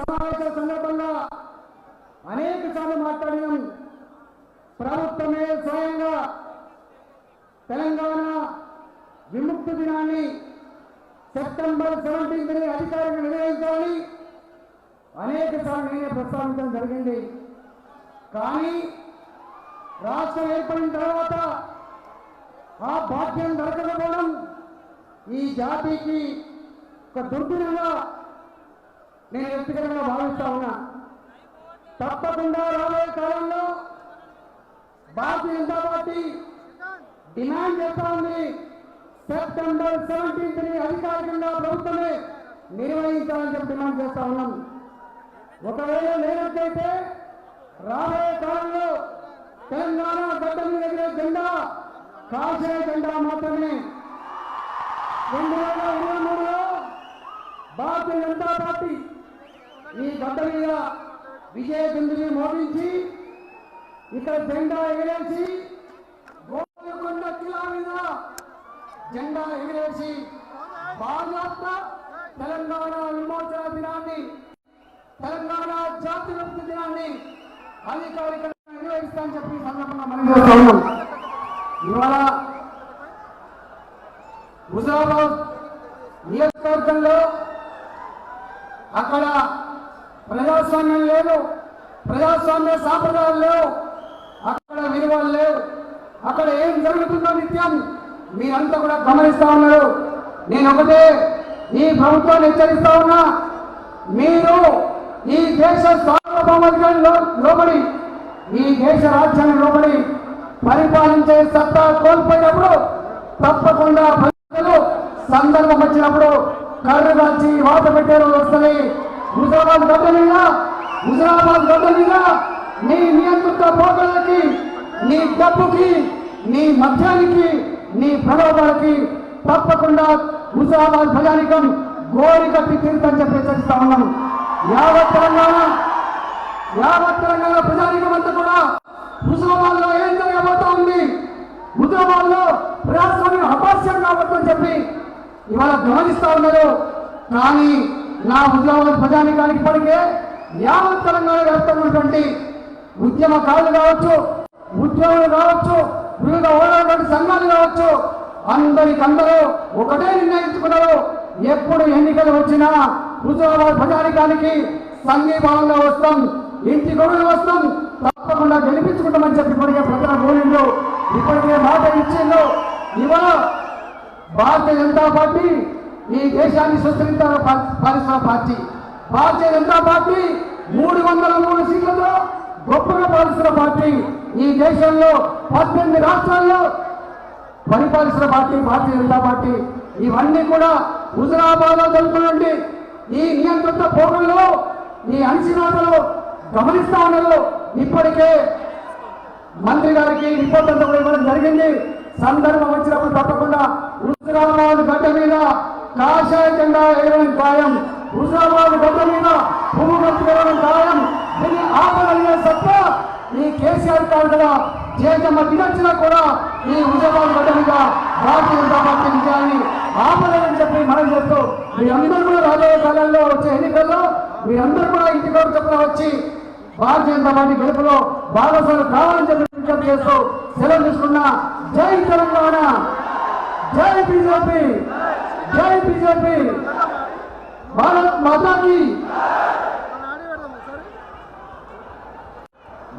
సమావేశాల సందర్భంగా అనేక సార్లు మాట్లాడినాం. ప్రభుత్వమే స్వయంగా తెలంగాణ విముక్తి దినాన్ని సెప్టెంబర్ 17 అధికారికంగా నిర్వహించాలని అనేక సార్లు నేనే ప్రస్తావించడం జరిగింది. కానీ రాష్ట్రం ఏర్పడిన తర్వాత ఆ భాగ్యం దొరకకపోవడం ఈ జాతికి ఒక దుర్దినంగా నేను వ్యక్తిగతంగా భావిస్తా ఉన్నా. తప్పకుండా రాబోయే కాలంలో భారతీయ జనతా పార్టీ డిమాండ్ చేస్తా ఉంది, సెప్టెంబర్ 17 అధికారికంగా ప్రభుత్వమే నిర్వహించాలని చెప్పి డిమాండ్ చేస్తా ఉన్నాం. ఒకవేళ లేనట్లయితే రాబోయే కాలంలో తెలంగాణ గడ్డ మీద ఎగిరే జెండా కాషాయ జెండా మాత్రమే. 2023లో భారతీయ జనతా పార్టీ ఈ గడ్డ మీద విజయ దుందుని మోగించి ఇక్కడ జెండా ఎగిరేసి గోల్కొండ కిలా మీద జెండా ఎగిరేసి భారత తెలంగాణ విమోచన దినాన్ని, తెలంగాణ జాతి విముక్తి దినాన్ని అధికారికంగా నిర్వహిస్తామని చెప్పి సందర్భంగా మనం చేస్తా ఉన్నాం. ఇవాళ హుజరాబాద్ నియోజకవర్గంలో అక్కడ ప్రజాస్వామ్యం లేదు, ప్రజాస్వామ్య సాంప్రదాయాలు లేవు, అక్కడ విలువలు లేవు. అక్కడ ఏం జరుగుతుందో నిత్యం మీరంతా కూడా గమనిస్తా ఉన్నారు. నేను ఒకటే ఈ ప్రభుత్వాన్ని హెచ్చరిస్తా ఉన్నా, మీరు ఈ దేశ సార్వభౌమాధికారంలో లోబడి, ఈ దేశ రాజ్యాన్ని లోబడి పరిపాలించే సత్తా కోల్పోయినప్పుడు తప్పకుండా ప్రజలు సందర్భం వచ్చినప్పుడు కర్రు కాల్చి వాత పెట్టే రోజు వస్తుంది. హుజరాబాద్ గడ్డ మీద నీ నియంత్రిత పోకలకి, నీ డబ్బుకి, నీ మద్యానికి, నీ ప్రలోభాలకి తప్పకుండా హుజరాబాద్ ప్రజానికం గోరి కట్టి తీరుతని చెప్పి హెచ్చరిస్తా ఉన్నాం. యావత్ తెలంగాణ ప్రజానికం అంతా కూడా హుజరాబాద్ లో ఏం జరగబోతా ఉంది, హుజరాబాద్ లో ప్రజాస్వామ్యం అపాస్యం కాబోతుందని చెప్పి ఇవాళ గమనిస్తా ఉన్నారు. కానీ నా హుజరాబాద్ ప్రజానికానికి ఇప్పటికే యావత్ తెలంగాణ వ్యాప్తంగా ఉన్నటువంటి ఉద్యమకారులు కావచ్చు, ఉద్యోగులు కావచ్చు, వివిధ ఓడటువంటి సంఘాలు కావచ్చు, అందరికందరూ ఒకటే నిర్ణయించుకున్నారు. ఎప్పుడు ఎన్నికలు వచ్చినా హుజరాబాద్ ప్రజానికానికి సంఘీభావంగా వస్తాం, ఇంటి గొడవలు వస్తాం, తప్పకుండా గెలిపించుకుంటామని చెప్పి ఇప్పటికే ప్రజల గోలిండు, ఇప్పటికే మాట ఇచ్చిండు. ఇవాళ భారతీయ జనతా పార్టీ ఈ దేశాన్ని సుస్థిరంగా పాలిస్తున్న పార్టీ. భారతీయ జనతా పార్టీ 303 సీట్లతో గొప్పగా పాలిస్తున్న పార్టీ. ఈ దేశంలో 18 రాష్ట్రాల్లో పరిపాలిస్తున్న పార్టీ భారతీయ జనతా పార్టీ. ఇవన్నీ కూడా హుజరాబాద్ లో జరుగుతున్నటువంటి ఈ నియంత్రిత పోగల్లో, ఈ అణచివేతలు గమనిస్తా ఉన్నారు. ఇప్పటికే మంత్రి గారికి రిపోర్ట్ అంతా కూడా ఇవ్వడం జరిగింది. సందర్భం వచ్చినప్పుడు తప్పకుండా హుజరాబాద్ గడ్డ మీద కాషాయ జెండా ఎగరడం ఖాయం, హుజరాబాద్ గడ్డ మీద పువ్వు ఎగరడం ఖాయం. దీన్ని ఆపగలిగే సత్తా ఈ కేసీఆర్ కాదు కదా, జేజమ్మ దినచ్చినా కూడా ఈ హుజరాబాద్ గడ్డ మీద భారతీయ జనతా పార్టీ విజయాన్ని ఆపలేదని చెప్పి మనం చేస్తూ మీరందరూ కూడా రాబోయే కాలంలో వచ్చే ఎన్నికల్లో మీరందరూ కూడా ఇంటికి చెప్పిన వచ్చి భారతీయ జనతా పార్టీ గెలుపులో భాగస్వాములు కావాలని చెప్పి విజ్ఞప్తి చేస్తూ సెలవు తీసుకున్నా. జై తెలంగాణ, జై బీజేపీ, జై బీజేపీ, భారత్ మాతాకి.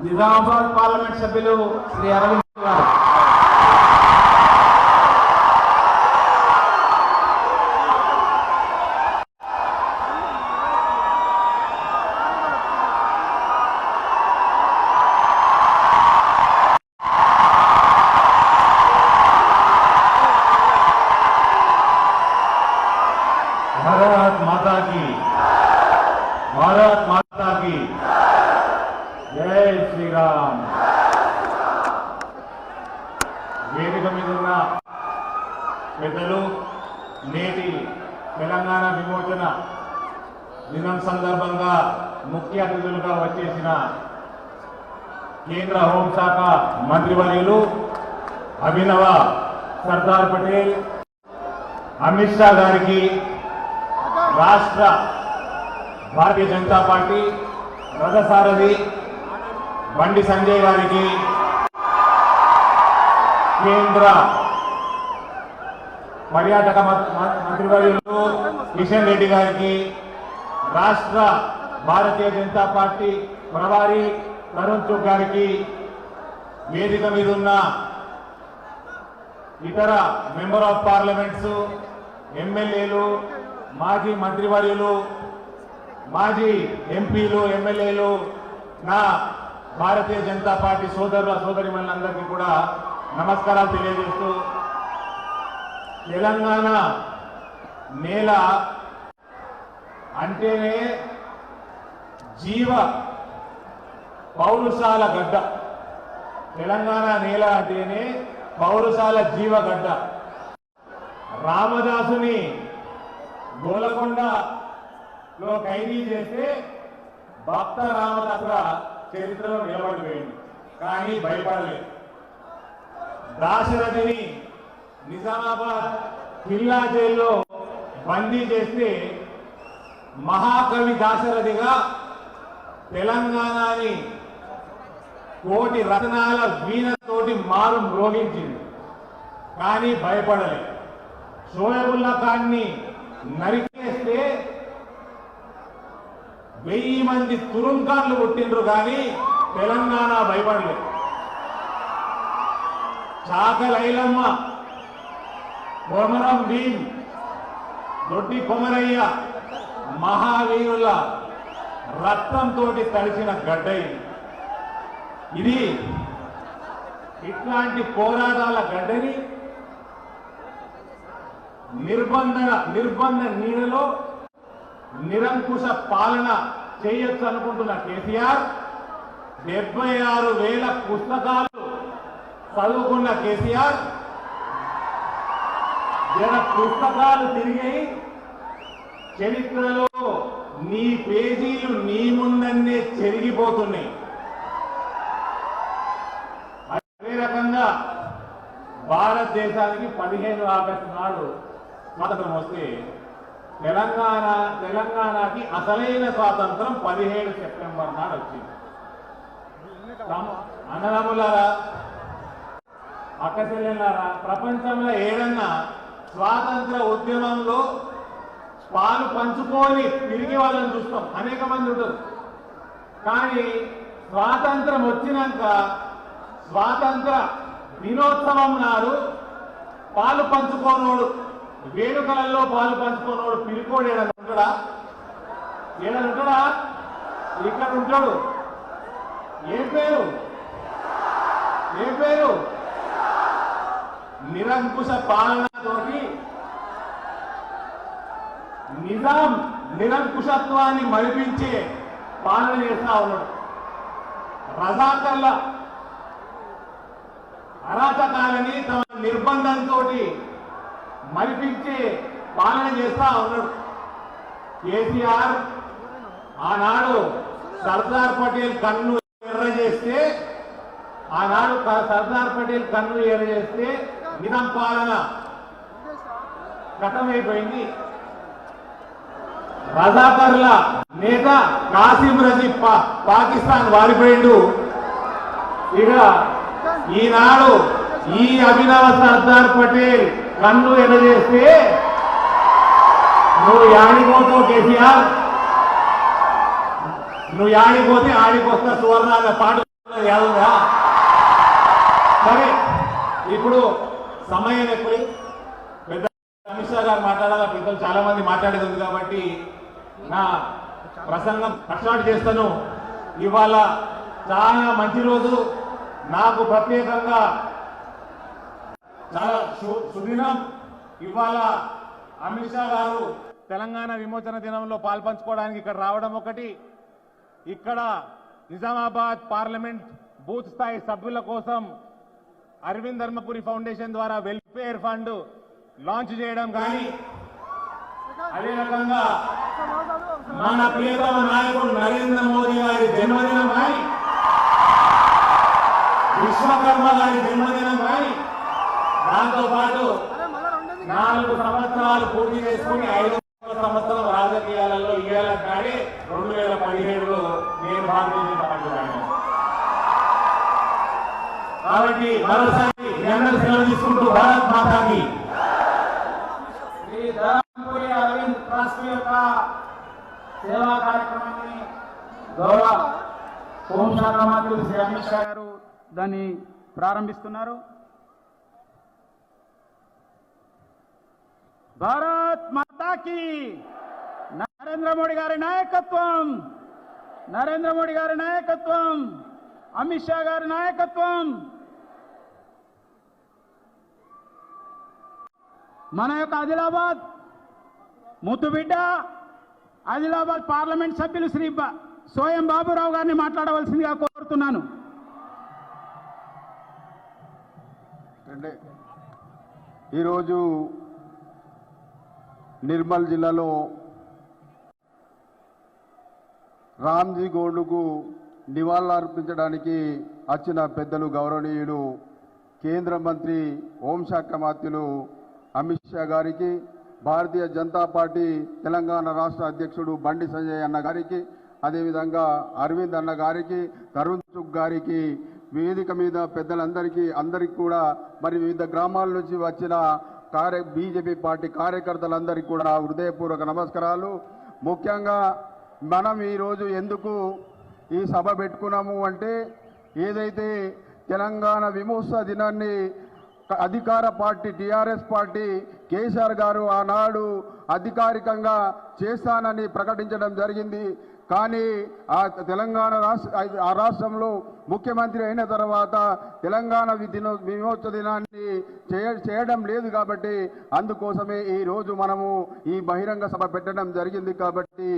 నిజామాబాద్ పార్లమెంట్ సభ్యులు శ్రీ అరవింద్ గారు. భారత్ మాతా की, భారత్ మాతా की, జై శ్రీరామ్. వేదిక మీద ఉన్న పెద్దలు, నేటి తెలంగాణ విమోచన దినం సందర్భంగా ముఖ్య అతిథులుగా వచ్చేసిన కేంద్ర హోంశాఖ మంత్రివర్యులు అభినవ సర్దార్ పటేల్, అమిత్ షా గారికి, రాష్ట్ర భారతీయ జనతా పార్టీ రథసారథి బండి సంజయ్ గారికి, కేంద్ర పర్యాటక మంత్రివర్యులు కిషన్ రెడ్డి గారికి, రాష్ట్ర భారతీయ జనతా పార్టీ ప్రభారి తరుణ్ చుగ్ గారికి, వేదిక మీద ఉన్న ఇతర మెంబర్ ఆఫ్ పార్లమెంట్స్, ఎమ్మెల్యేలు, మాజీ మంత్రివర్యులు, మాజీ ఎంపీలు, ఎమ్మెల్యేలు, నా భారతీయ జనతా పార్టీ సోదరుల సోదరిమణులందరికీ కూడా నమస్కారాలు తెలియజేస్తూ, తెలంగాణ నేల అంటేనే జీవ పౌరుషాల గడ్డ. తెలంగాణ నేల అంటేనే పౌరుషాల జీవగడ్డ. రామదాసుని గోలకొండలో ఖైదీ చేస్తే భక్త రామదాసుగా చరిత్రలో నిలబడిపోయింది, కానీ భయపడలేదు. దాశరథిని నిజామాబాద్ కిల్లా జైల్లో బందీ చేస్తే మహాకవి దాశరథిగా తెలంగాణని కోటి రత్నాల వీణతోటి మారు మ్రోగించింది, కానీ భయపడలేదు. షోయబుల్లా ఖాన్ని నరికేస్తే 1000 మంది తురుంకాన్లు పుట్టిండ్రు, కానీ తెలంగాణ భయపడలేదు. చాకలైలమ్మ, కొమరం భీం, దొడ్డి కొమరయ్య మహావీరుల రక్తంతో తడిచిన గడ్డ ఇది. ఇట్లాంటి పోరాటాల గడ్డని నిర్బంధ నీడలో నిరంకుశ పాలన చేయొచ్చు అనుకుంటున్న కేసీఆర్ 76,000 పుస్తకాలు చదువుకున్న కేసీఆర్ పుస్తకాలు తిరిగి చరిత్రలో నీ పేజీలు నీ ముందన్నే చెరిగిపోతున్నాయి. అదే రకంగా భారతదేశానికి 15 ఆగస్టు నాడు స్వాతంత్రం వస్తే తెలంగాణకి అసలైన స్వాతంత్రం 17 సెప్టెంబర్ నాడు వచ్చింది. అన్నదమ్ములారా, అక్క చెల్లెలారా, ప్రపంచంలో ఏదన్నా స్వాతంత్ర ఉద్యమంలో పాలు పంచుకొని తిరిగి వాళ్ళని చూస్తాం, అనేక మంది ఉంటారు. కానీ స్వాతంత్రం వచ్చినాక స్వాతంత్ర దినోత్సవం నాడు పాలు పంచుకోనోడు, వేడుకలలో పాలు పంచుకోనోడు పిలుకోడు ఏడని ఉంటాడా? ఏడని ఉంటాడా? ఇక్కడ ఉంటాడు. ఏ పేరు? నిరంకుశ పాలనతోటి నిజాం నిరంకుశత్వాన్ని మరిపించే పాలన చేస్తా ఉన్నాడు. రజాకర్ల అరాచకాలని తమ నిర్బంధంతో మరిపించే పాలన చేస్తా ఉన్నాడు. కేసీఆర్ ఆనాడు సర్దార్ పటేల్ కన్ను ఎర్ర చేస్తే నిజాం పాలన కథమైపోయింది. రజాకర్ల నేత కాసిం రజీబ్ పాకిస్తాన్ వారిపోయిండు. ఇక ఈనాడు ఈ అభినవ సర్దార్ పటేల్ కన్ను ఎడజేస్తే నువ్వు యాడిపోతావు కేసీఆర్? నువ్వు యాడిపోతే ఆడిపోతా సువర్ణ అనే పాట యాదుగా. సరే, ఇప్పుడు సమయం ఎక్కువ. పెద్ద అమిత్ షా గారు మాట్లాడాలా, పెద్దలు చాలా మంది మాట్లాడేది ఉంది కాబట్టి నా ప్రసంగం స్టార్ట్ చేస్తాను. ఇవాళ చాలా మంచి రోజు, నాకు ప్రత్యేకంగా చాలా సుదినం. ఇవాళ అమిత్ షా గారు తెలంగాణ విమోచన దినంలో పాల్పంచుకోవడానికి ఇక్కడ రావడం ఒకటి, ఇక్కడ నిజామాబాద్ పార్లమెంట్ బూత్ స్థాయి సభ్యుల కోసం అరవింద్ ధర్మపురి ఫౌండేషన్ ద్వారా వెల్ఫేర్ ఫండ్ లాంచ్ చేయడం కానీ, అదే రకంగా మన ప్రియతమ నాయకుడు నరేంద్ర మోదీ గారి జన్మదినం కానీ, విశ్వకర్మ గారి జన్మదినం కానీ, దాంతో పాటు 4 సంవత్సరాలు పూర్తి చేసుకుని 5వ సంవత్సరం రాజకీయాలలో ఇయ్యాల కానీ 2017లో నేను భారతీయ జనతా పార్టీ జాయిన్. కాబట్టి మరోసారి మీ అందరూ సెలవు తీసుకుంటూ భారత్ మాతాకి శ్రీ ధర్మపురి అరవింద్ ట్రస్ట్ యొక్క సేవా కార్యక్రమాన్ని గౌరవ హోంశాఖ మంత్రి శ్రీ అమిత్ షా గారు దాన్ని ప్రారంభిస్తున్నారు. భారత్ మాతాకి నరేంద్ర మోడీ గారి నాయకత్వం, నరేంద్ర మోడీ గారి నాయకత్వం, అమిత్ షా గారి నాయకత్వం. మన యొక్క ఆదిలాబాద్ ముద్దుబిడ్డ ఆదిలాబాద్ పార్లమెంట్ సభ్యులు శ్రీ సోయం బాబురావు గారిని మాట్లాడవలసిందిగా కోరుతున్నాను. ఈరోజు నిర్మల్ జిల్లాలో రామ్జీ గోండుకు నివాళులర్పించడానికి వచ్చిన పెద్దలు గౌరవనీయులు కేంద్ర మంత్రి హోంశాఖ మంత్రులు అమిత్ షా గారికి, భారతీయ జనతా పార్టీ తెలంగాణ రాష్ట్ర అధ్యక్షుడు బండి సంజయ్ అన్న గారికి, అదేవిధంగా అరవింద్ అన్న గారికి, తరుణ్ చుగ్ గారికి, వేదిక మీద పెద్దలందరికీ అందరికీ కూడా మరి వివిధ గ్రామాల నుంచి వచ్చిన బీజేపీ పార్టీ కార్యకర్తలందరికీ కూడా హృదయపూర్వక నమస్కారాలు. ముఖ్యంగా మనం ఈరోజు ఎందుకు ఈ సభ పెట్టుకున్నాము అంటే, ఏదైతే తెలంగాణ విమోచన దినాన్ని అధికార పార్టీ టీఆర్ఎస్ పార్టీ కేసీఆర్ గారు ఆనాడు అధికారికంగా చేస్తానని ప్రకటించడం జరిగింది. కానీ ఆ తెలంగాణ రాష్ట్రంలో ముఖ్యమంత్రి అయిన తర్వాత తెలంగాణ విమోచన దినాన్ని చేయడం లేదు. కాబట్టి అందుకోసమే ఈరోజు మనము ఈ బహిరంగ సభ పెట్టడం జరిగింది. కాబట్టి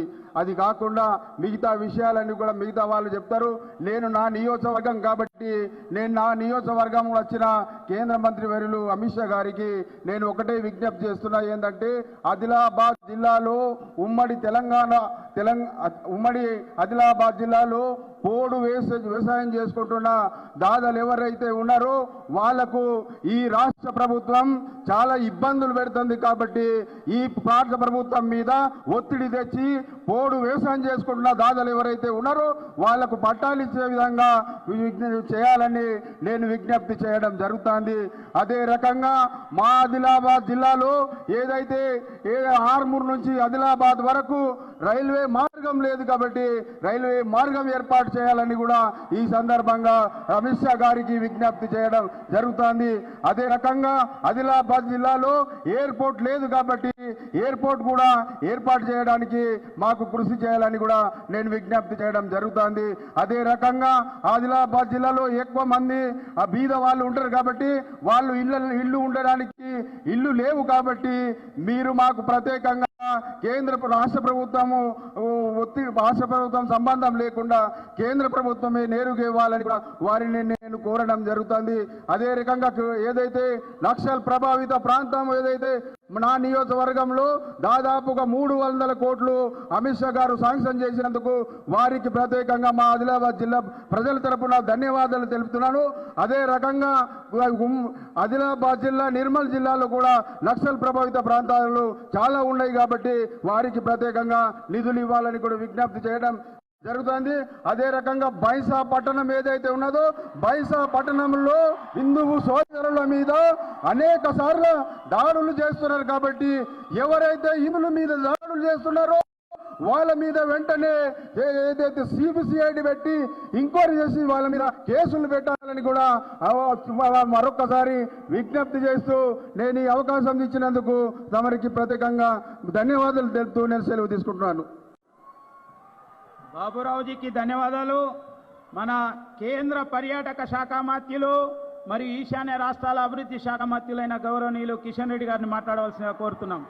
అది కాకుండా మిగతా విషయాలన్నీ కూడా మిగతా వాళ్ళు చెప్తారు. నేను నా నియోజకవర్గం కాబట్టి నేను నా నియోజకవర్గం వచ్చిన కేంద్ర మంత్రి వర్యులు అమిత్ షా గారికి నేను ఒకటే విజ్ఞప్తి చేస్తున్నా. ఏంటంటే ఆదిలాబాద్ జిల్లాలో ఉమ్మడి ఆదిలాబాద్ జిల్లాలో పోడు వ్యవసాయం చేసుకుంటున్న దాదాలు ఎవరైతే ఉన్నారో వాళ్లకు ఈ రాష్ట్ర ప్రభుత్వం చాలా ఇబ్బందులు పెడుతుంది. కాబట్టి ఈ రాష్ట్ర ప్రభుత్వం మీద ఒత్తిడి తెచ్చి పోడు వ్యవసాయం చేసుకుంటున్న దాదాలు ఎవరైతే ఉన్నారో వాళ్లకు పట్టాలు ఇచ్చే విధంగా చేయాలని నేను విజ్ఞప్తి చేయడం జరుగుతుంది. అదే రకంగా మా ఆదిలాబాద్ జిల్లాలో ఏదైతే ఆర్మూర్ నుంచి ఆదిలాబాద్ వరకు రైల్వే మార్గం లేదు. కాబట్టి రైల్వే మార్గం ఏర్పాటు చేయాలని కూడా ఈ సందర్భంగా అమిత్ షా గారికి విజ్ఞప్తి చేయడం జరుగుతుంది. అదే రకంగా ఆదిలాబాద్ జిల్లాలో ఎయిర్పోర్ట్ లేదు. కాబట్టి ఎయిర్పోర్ట్ కూడా ఏర్పాటు చేయడానికి మాకు కృషి చేయాలని కూడా నేను విజ్ఞప్తి చేయడం జరుగుతుంది. అదే రకంగా ఆదిలాబాద్ జిల్లాలో ఎక్కువ మంది బీద వాళ్ళు ఉంటారు. కాబట్టి వాళ్ళు ఇల్లు ఉండడానికి ఇల్లు లేవు. కాబట్టి మీరు మాకు ప్రత్యేకంగా కేంద్ర రాష్ట్ర ప్రభుత్వము రాష్ట్ర ప్రభుత్వం సంబంధం లేకుండా కేంద్ర ప్రభుత్వమే నేరుగా ఇవ్వాలని వారిని నేను కోరడం జరుగుతుంది. అదే రకంగా ఏదైతే నక్సల్ ప్రభావిత ప్రాంతం ఏదైతే నా నియోజకవర్గంలో దాదాపుగా 300 కోట్లు అమిత్ షా గారు శాంక్షన్ చేసినందుకు వారికి ప్రత్యేకంగా మా ఆదిలాబాద్ జిల్లా ప్రజల తరపున ధన్యవాదాలు తెలుపుతున్నాను. అదే రకంగా ఆదిలాబాద్ జిల్లా నిర్మల్ జిల్లాలో కూడా నక్సల్ ప్రభావిత ప్రాంతాలు చాలా ఉన్నాయి. కాబట్టి వారికి ప్రత్యేకంగా నిధులు ఇవ్వాలని కూడా విజ్ఞప్తి చేయడం జరుగుతుంది. అదే రకంగా బైసా పట్టణం ఏదైతే ఉన్నదో బైసా పట్టణంలో హిందువు సోదరుల మీద అనేక సార్లు దాడులు చేస్తున్నారు. కాబట్టి ఎవరైతే హిందువుల మీద దాడులు చేస్తున్నారో వాళ్ళ మీద వెంటనే ఏదైతే సిబిసిఐడి పెట్టి ఎంక్వైరీ చేసి వాళ్ళ మీద కేసులు పెట్టాలని కూడా మరొకసారి విజ్ఞప్తి చేస్తూ నేను ఈ అవకాశం ఇచ్చినందుకు తమరికి ప్రత్యేకంగా ధన్యవాదాలు తెలుపుతూ నేను సెలవు తీసుకుంటున్నాను. బాబురావుజీకి ధన్యవాదాలు. మన కేంద్ర పర్యాటక శాఖ మంత్రులు మరియు ఈశాన్య రాష్ట్రాల అభివృద్ధి శాఖ మంత్రులైన గౌరవనీయులు కిషన్ రెడ్డి గారిని మాట్లాడవలసిందిగా కోరుతున్నాం.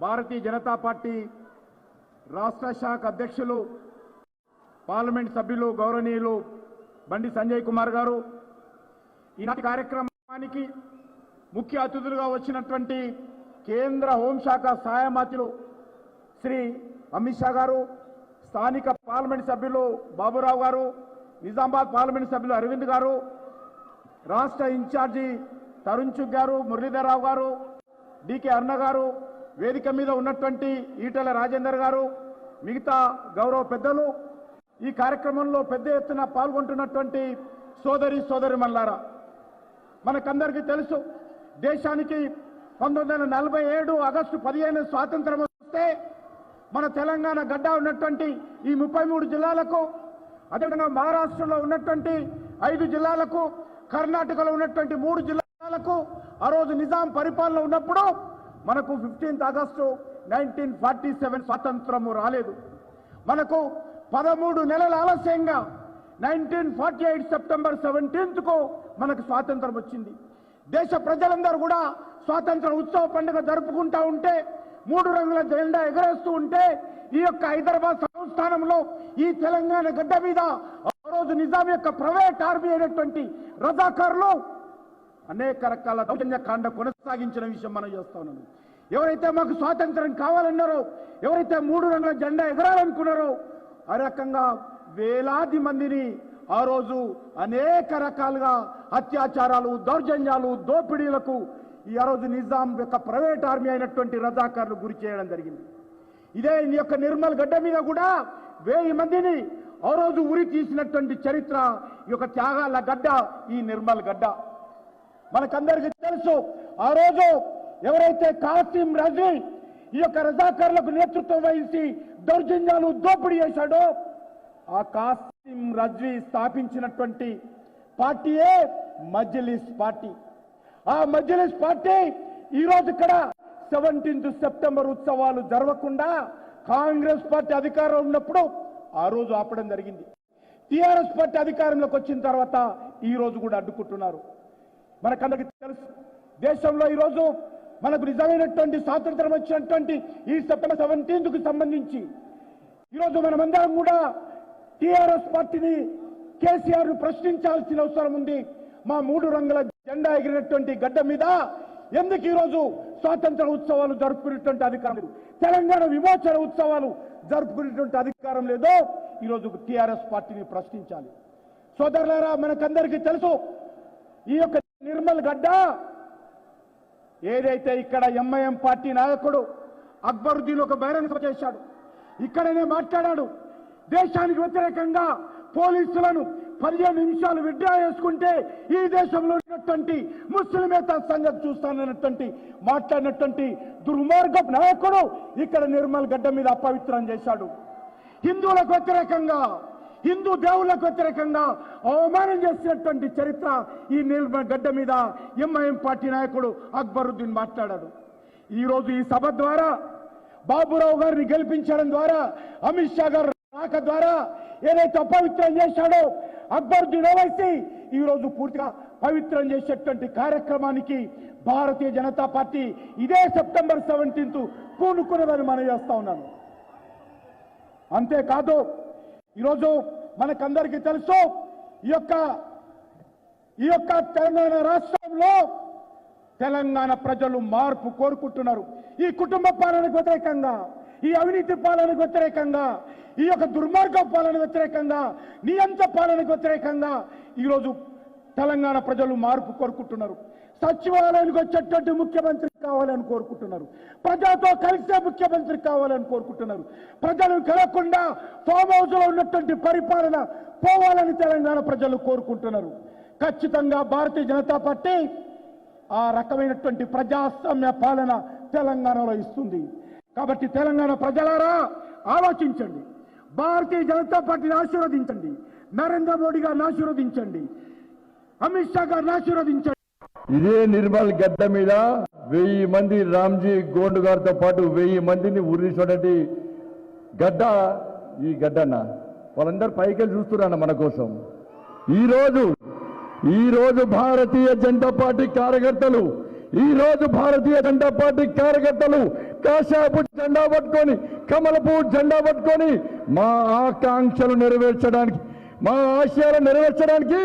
భారతీయ జనతా పార్టీ రాష్ట్ర శాఖ అధ్యక్షులు పార్లమెంట్ సభ్యులు గౌరవనీయులు బండి సంజయ్ కుమార్ గారు, ఈనాటి కార్యక్రమానికి ముఖ్య అతిథులుగా వచ్చినటువంటి కేంద్ర హోంశాఖ సహాయ మంత్రులు శ్రీ అమిత్ షా గారు, స్థానిక పార్లమెంట్ సభ్యులు బాబురావు గారు, నిజామాబాద్ పార్లమెంట్ సభ్యులు అరవింద్ గారు, రాష్ట్ర ఇన్ఛార్జి తరుణ్ చుగ్ గారు, మురళీధర్ రావు గారు, డికే అరుణ గారు, వేదిక మీద ఉన్నటువంటి ఈటెల రాజేందర్ గారు, మిగతా గౌరవ పెద్దలు, ఈ కార్యక్రమంలో పెద్ద ఎత్తున పాల్గొంటున్నటువంటి సోదరిమణులారా, మనకందరికీ తెలుసు దేశానికి 1947 ఆగస్టు 15 స్వాతంత్రం వస్తే మన తెలంగాణ గడ్డ ఉన్నటువంటి ఈ 33 జిల్లాలకు, అదేవిధంగా మహారాష్ట్రలో ఉన్నటువంటి 5 జిల్లాలకు, కర్ణాటకలో ఉన్నటువంటి 3 జిల్లాలకు ఆ రోజు నిజాం పరిపాలన ఉన్నప్పుడు మనకు 15 ఆగస్టు 1947 స్వాతంత్రము రాలేదు. మనకు 13 నెలల ఆలస్యంగా 1948 సెప్టెంబర్ 17కు మనకు స్వాతంత్రం వచ్చింది. దేశ ప్రజలందరూ కూడా స్వాతంత్ర ఉత్సవ పండుగ జరుపుకుంటా ఉంటే, 3 రంగుల జెండా ఎగరేస్తూ ఉంటే, ఈ యొక్క హైదరాబాద్ సంస్థానంలో ఈ తెలంగాణ గడ్డ మీద ఆ రోజు నిజాం యొక్క ప్రైవేట్ ఆర్మీ అయినటువంటి రజాకారులు అనేక రకాల దౌర్జన్యకాండ కొనసాగించిన విషయం మనం చేస్తా ఉన్నాము. ఎవరైతే మాకు స్వాతంత్రం కావాలన్నారో, ఎవరైతే 3 రంగుల జెండా ఎగరాలనుకున్నారో, ఆ రకంగా వేలాది మందిని ఆ రోజు అనేక రకాలుగా అత్యాచారాలు, దౌర్జన్యాలు, దోపిడీలకు ఆ రోజు నిజాం యొక్క ప్రైవేట్ ఆర్మీ అయినటువంటి రజాకారులు గురి చేయడం జరిగింది. ఇదే ఈ యొక్క నిర్మల్ గడ్డ మీద కూడా 1000 మందిని ఆ రోజు ఉరి తీసినటువంటి చరిత్ర ఈ యొక్క త్యాగాల గడ్డ ఈ నిర్మల్ గడ్డ. మనకందరికీ తెలుసు ఆ రోజు ఎవరైతే కాసిం రజీ ఈ యొక్క రజాకారులకు నేతృత్వం వహించి దౌర్జన్యాలు, దోపిడీ చేశాడో, ఆ కాసిం రజ్వీ స్థాపించినటువంటి పార్టీయే మజ్లిస్ పార్టీ. ఆ మజ్లిస్ పార్టీ ఈ రోజు ఇక్కడ 17th సెప్టెంబర్ ఉత్సవాలు జరగకుండా కాంగ్రెస్ పార్టీ అధికారంలో ఉన్నప్పుడు ఆ రోజు ఆపడం జరిగింది. టీఆర్ఎస్ పార్టీ అధికారంలోకి వచ్చిన తర్వాత ఈ రోజు కూడా అడ్డుకుంటున్నారు. మనకందరికీ తెలుసు దేశంలో ఈ రోజు మనకు నిజమైనటువంటి స్వాతంత్రం వచ్చినటువంటి ఈ సెప్టెంబర్ 17కు సంబంధించి ఈరోజు మనమందరం కూడా టీఆర్ఎస్ పార్టీని, కేసీఆర్ ను ప్రశ్నించాల్సిన అవసరం ఉంది. మా 3 రంగుల జెండా ఎగిరినటువంటి గడ్డ మీద ఎందుకు ఈరోజు స్వాతంత్ర ఉత్సవాలు జరుపుకునేటువంటి అధికారం లేదు, తెలంగాణ విమోచన ఉత్సవాలు జరుపుకునేటువంటి అధికారం లేదో ఈరోజు టీఆర్ఎస్ పార్టీని ప్రశ్నించాలి. సోదరులారా, మనకందరికీ తెలుసు ఈ యొక్క నిర్మల్ గడ్డ ఏదైతే ఇక్కడ ఎంఐఎం పార్టీ నాయకుడు అక్బరుద్దీన్ ఒక బహిరంగ సభ చేశాడు. ఇక్కడనే మాట్లాడాడు, దేశానికి వ్యతిరేకంగా పోలీసులను 15 నిమిషాలు విత్డ్రా చేసుకుంటే ఈ దేశంలో ఉన్నటువంటి ముస్లిమేతర సంగతి చూస్తానన్నటువంటి మాట్లాడినటువంటి దుర్మార్గపు నాయకుడు ఇక్కడ నిర్మల్ గడ్డ మీద అపవిత్రం చేశాడు. హిందువులకు వ్యతిరేకంగా, హిందూ దేవుళ్లకు వ్యతిరేకంగా అవమానం చేసినటువంటి చరిత్ర ఈ నిర్మల్ గడ్డ మీద ఎంఐఎం పార్టీ నాయకుడు అక్బరుద్దీన్ మాట్లాడాడు. ఈ రోజు ఈ సభ ద్వారా బాబురావు గారిని గెలిపించడం ద్వారా, అమిత్ షా గారు రాక ద్వారా ఏదైతే అపవిత్రం చేశాడో అక్బరుద్దీన్ ఓవైసీ ఈ రోజు పూర్తిగా పవిత్రం చేసేటువంటి కార్యక్రమానికి భారతీయ జనతా పార్టీ ఇదే సెప్టెంబర్ 17 పూనుకున్నదని మనం చేస్తా ఉన్నాను. అంతేకాదు ఈరోజు మనకందరికీ తెలుసు ఈ యొక్క తెలంగాణ రాష్ట్రంలో తెలంగాణ ప్రజలు మార్పు కోరుకుంటున్నారు. ఈ కుటుంబ పాలనకు వ్యతిరేకంగా, ఈ అవినీతి పాలనకు వ్యతిరేకంగా, ఈ యొక్క దుర్మార్గ పాలన వ్యతిరేకంగా, నియంత పాలనకు వ్యతిరేకంగా ఈరోజు తెలంగాణ ప్రజలు మార్పు కోరుకుంటున్నారు. సచివాలయానికి వచ్చేటువంటి ముఖ్యమంత్రి కావాలని కోరుకుంటున్నారు. ప్రజలతో కలిసే ముఖ్యమంత్రి కావాలని కోరుకుంటున్నారు. ప్రజలు కలగకుండా ఫామ్ హౌస్ లో ఉన్నటువంటి పరిపాలన పోవాలని తెలంగాణ ప్రజలు కోరుకుంటున్నారు. ఖచ్చితంగా భారతీయ జనతా పార్టీ ఆ రకమైనటువంటి ప్రజాస్వామ్య పాలన తెలంగాణలో ఇస్తుంది. కాబట్టి తెలంగాణ ప్రజలారా ఆలోచించండి, భారతీయ జనతా పార్టీని ఆశీర్వదించండి, నరేంద్ర మోడీ గారిని ఆశీర్వదించండి, అమిత్ షా గారిని ఆశీర్వదించండి. ఇదే నిర్మల్ గడ్డ మీద 1000 మంది రామ్జీ గోండు గారితో పాటు 1000 మందిని ఉరిసినటువంటి గడ్డ ఈ గడ్డన్న. వాళ్ళందరూ పైకెళ్ళి చూస్తున్నారన్న మన కోసం. ఈ రోజు భారతీయ జనతా పార్టీ కార్యకర్తలు కాషాయపు జెండా పట్టుకొని, కమలపు జెండా పట్టుకొని మా ఆకాంక్షలు నెరవేర్చడానికి, మా ఆశయాలు నెరవేర్చడానికి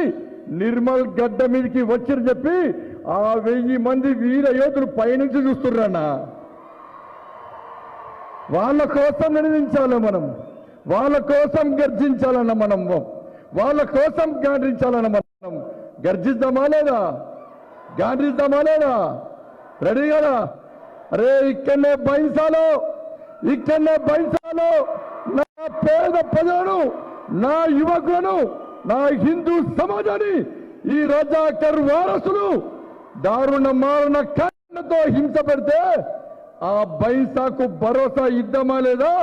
నిర్మల్ గడ్డ మీదకి వచ్చి చెప్పి ఆ 1000 మంది వీర యోధులు పైనుంచి చూస్తున్నారన్న. వాళ్ళ కోసం నినదించాలి మనం, వాళ్ళ కోసం గర్జించాలన్న మనం, వాళ్ళ కోసం గాండ్రించాలన్న మనం. గర్జిద్దామా లేదా? గాండ్రిద్దామా లేదా? రెడీ కదా? అరే ఇక్కడనే బైంసాలో నా పేద ప్రజలను, నా యువకులను, నా హిందూ సమాజాన్ని ఈ రజాకర్ వారసులు దారుణ మారణ కారణంతో హింస పెడితే ఆ బైంసాకు భరోసా ఇద్దామా లేదా?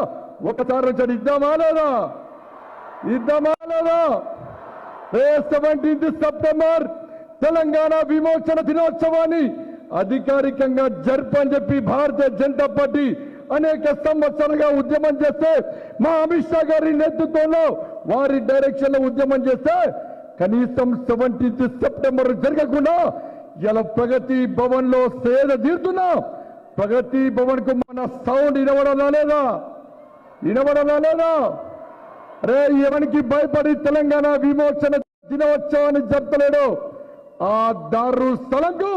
ఒకసారి వచ్చాడు, ఇద్దామా లేదా? 17th సెప్టెంబర్ తెలంగాణ విమోచన దినోత్సవాన్ని అధికారికంగా జరపని చెప్పి భారతీయ జనతా పార్టీ అనేక సంవత్సరాలుగా ఉద్యమం చేస్తే, మా అమిత్ షా గారి నేతృత్వంలో వారి డైరెక్షన్ లో ఉద్యమం చేస్తే కనీసం 17th సెప్టెంబర్ జరగకుండా ఇలా ప్రగతి భవన్ లో సేద తీరుతున్నా. ప్రగతి భవన్ కు మన సౌండ్ వినబడాలా లేదా? రే ఎవరికి భయపడి తెలంగాణ విమోచన దినోత్సవాన్ని జరపలేడు ఆ దారు స్థలంకు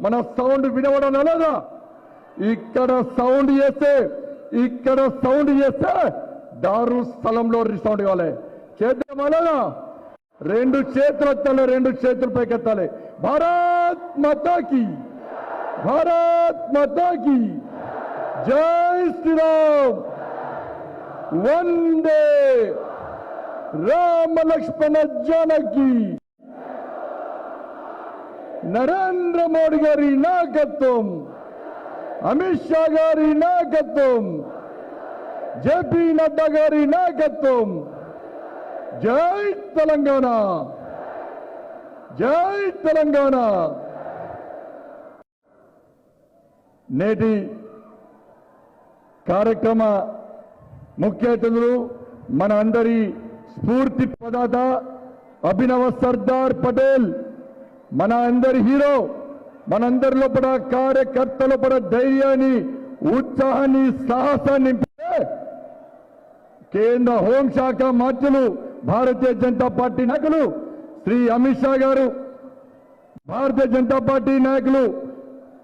మన సౌండ్ వినబడాలా లేదా? ఇక్కడ సౌండ్ చేస్తే దారు స్థలంలో సౌండ్ కావాలి. చేద్దామా లేదా? 2 చేతులు ఎత్తాలి, 2 చేతులు పైకెత్తాలి. భారత్ మాతాకి జై శ్రీరామ్. వందే రామ లక్ష్మణ జానకి. నరేంద్ర మోడీ గారి నాయకత్వం, అమిత్ షా గారి నాయకత్వం, జేపీ నడ్డా గారి నాయకత్వం. జై తెలంగాణ. నేటి కార్యక్రమ ముఖ్య అతిథులు మన అందరి స్ఫూర్తి ప్రదాత అభినవ సర్దార్ పటేల్, మన అందరి హీరో, మనందరి లోపల కార్యకర్తల లోపల ధైర్యాన్ని, ఉత్సాహాన్ని, సాహసాన్ని నింపితే కేంద్ర హోంశాఖ మంత్రులు, భారతీయ జనతా పార్టీ నాయకులు శ్రీ అమిత్ షా గారు, భారతీయ జనతా పార్టీ నాయకులు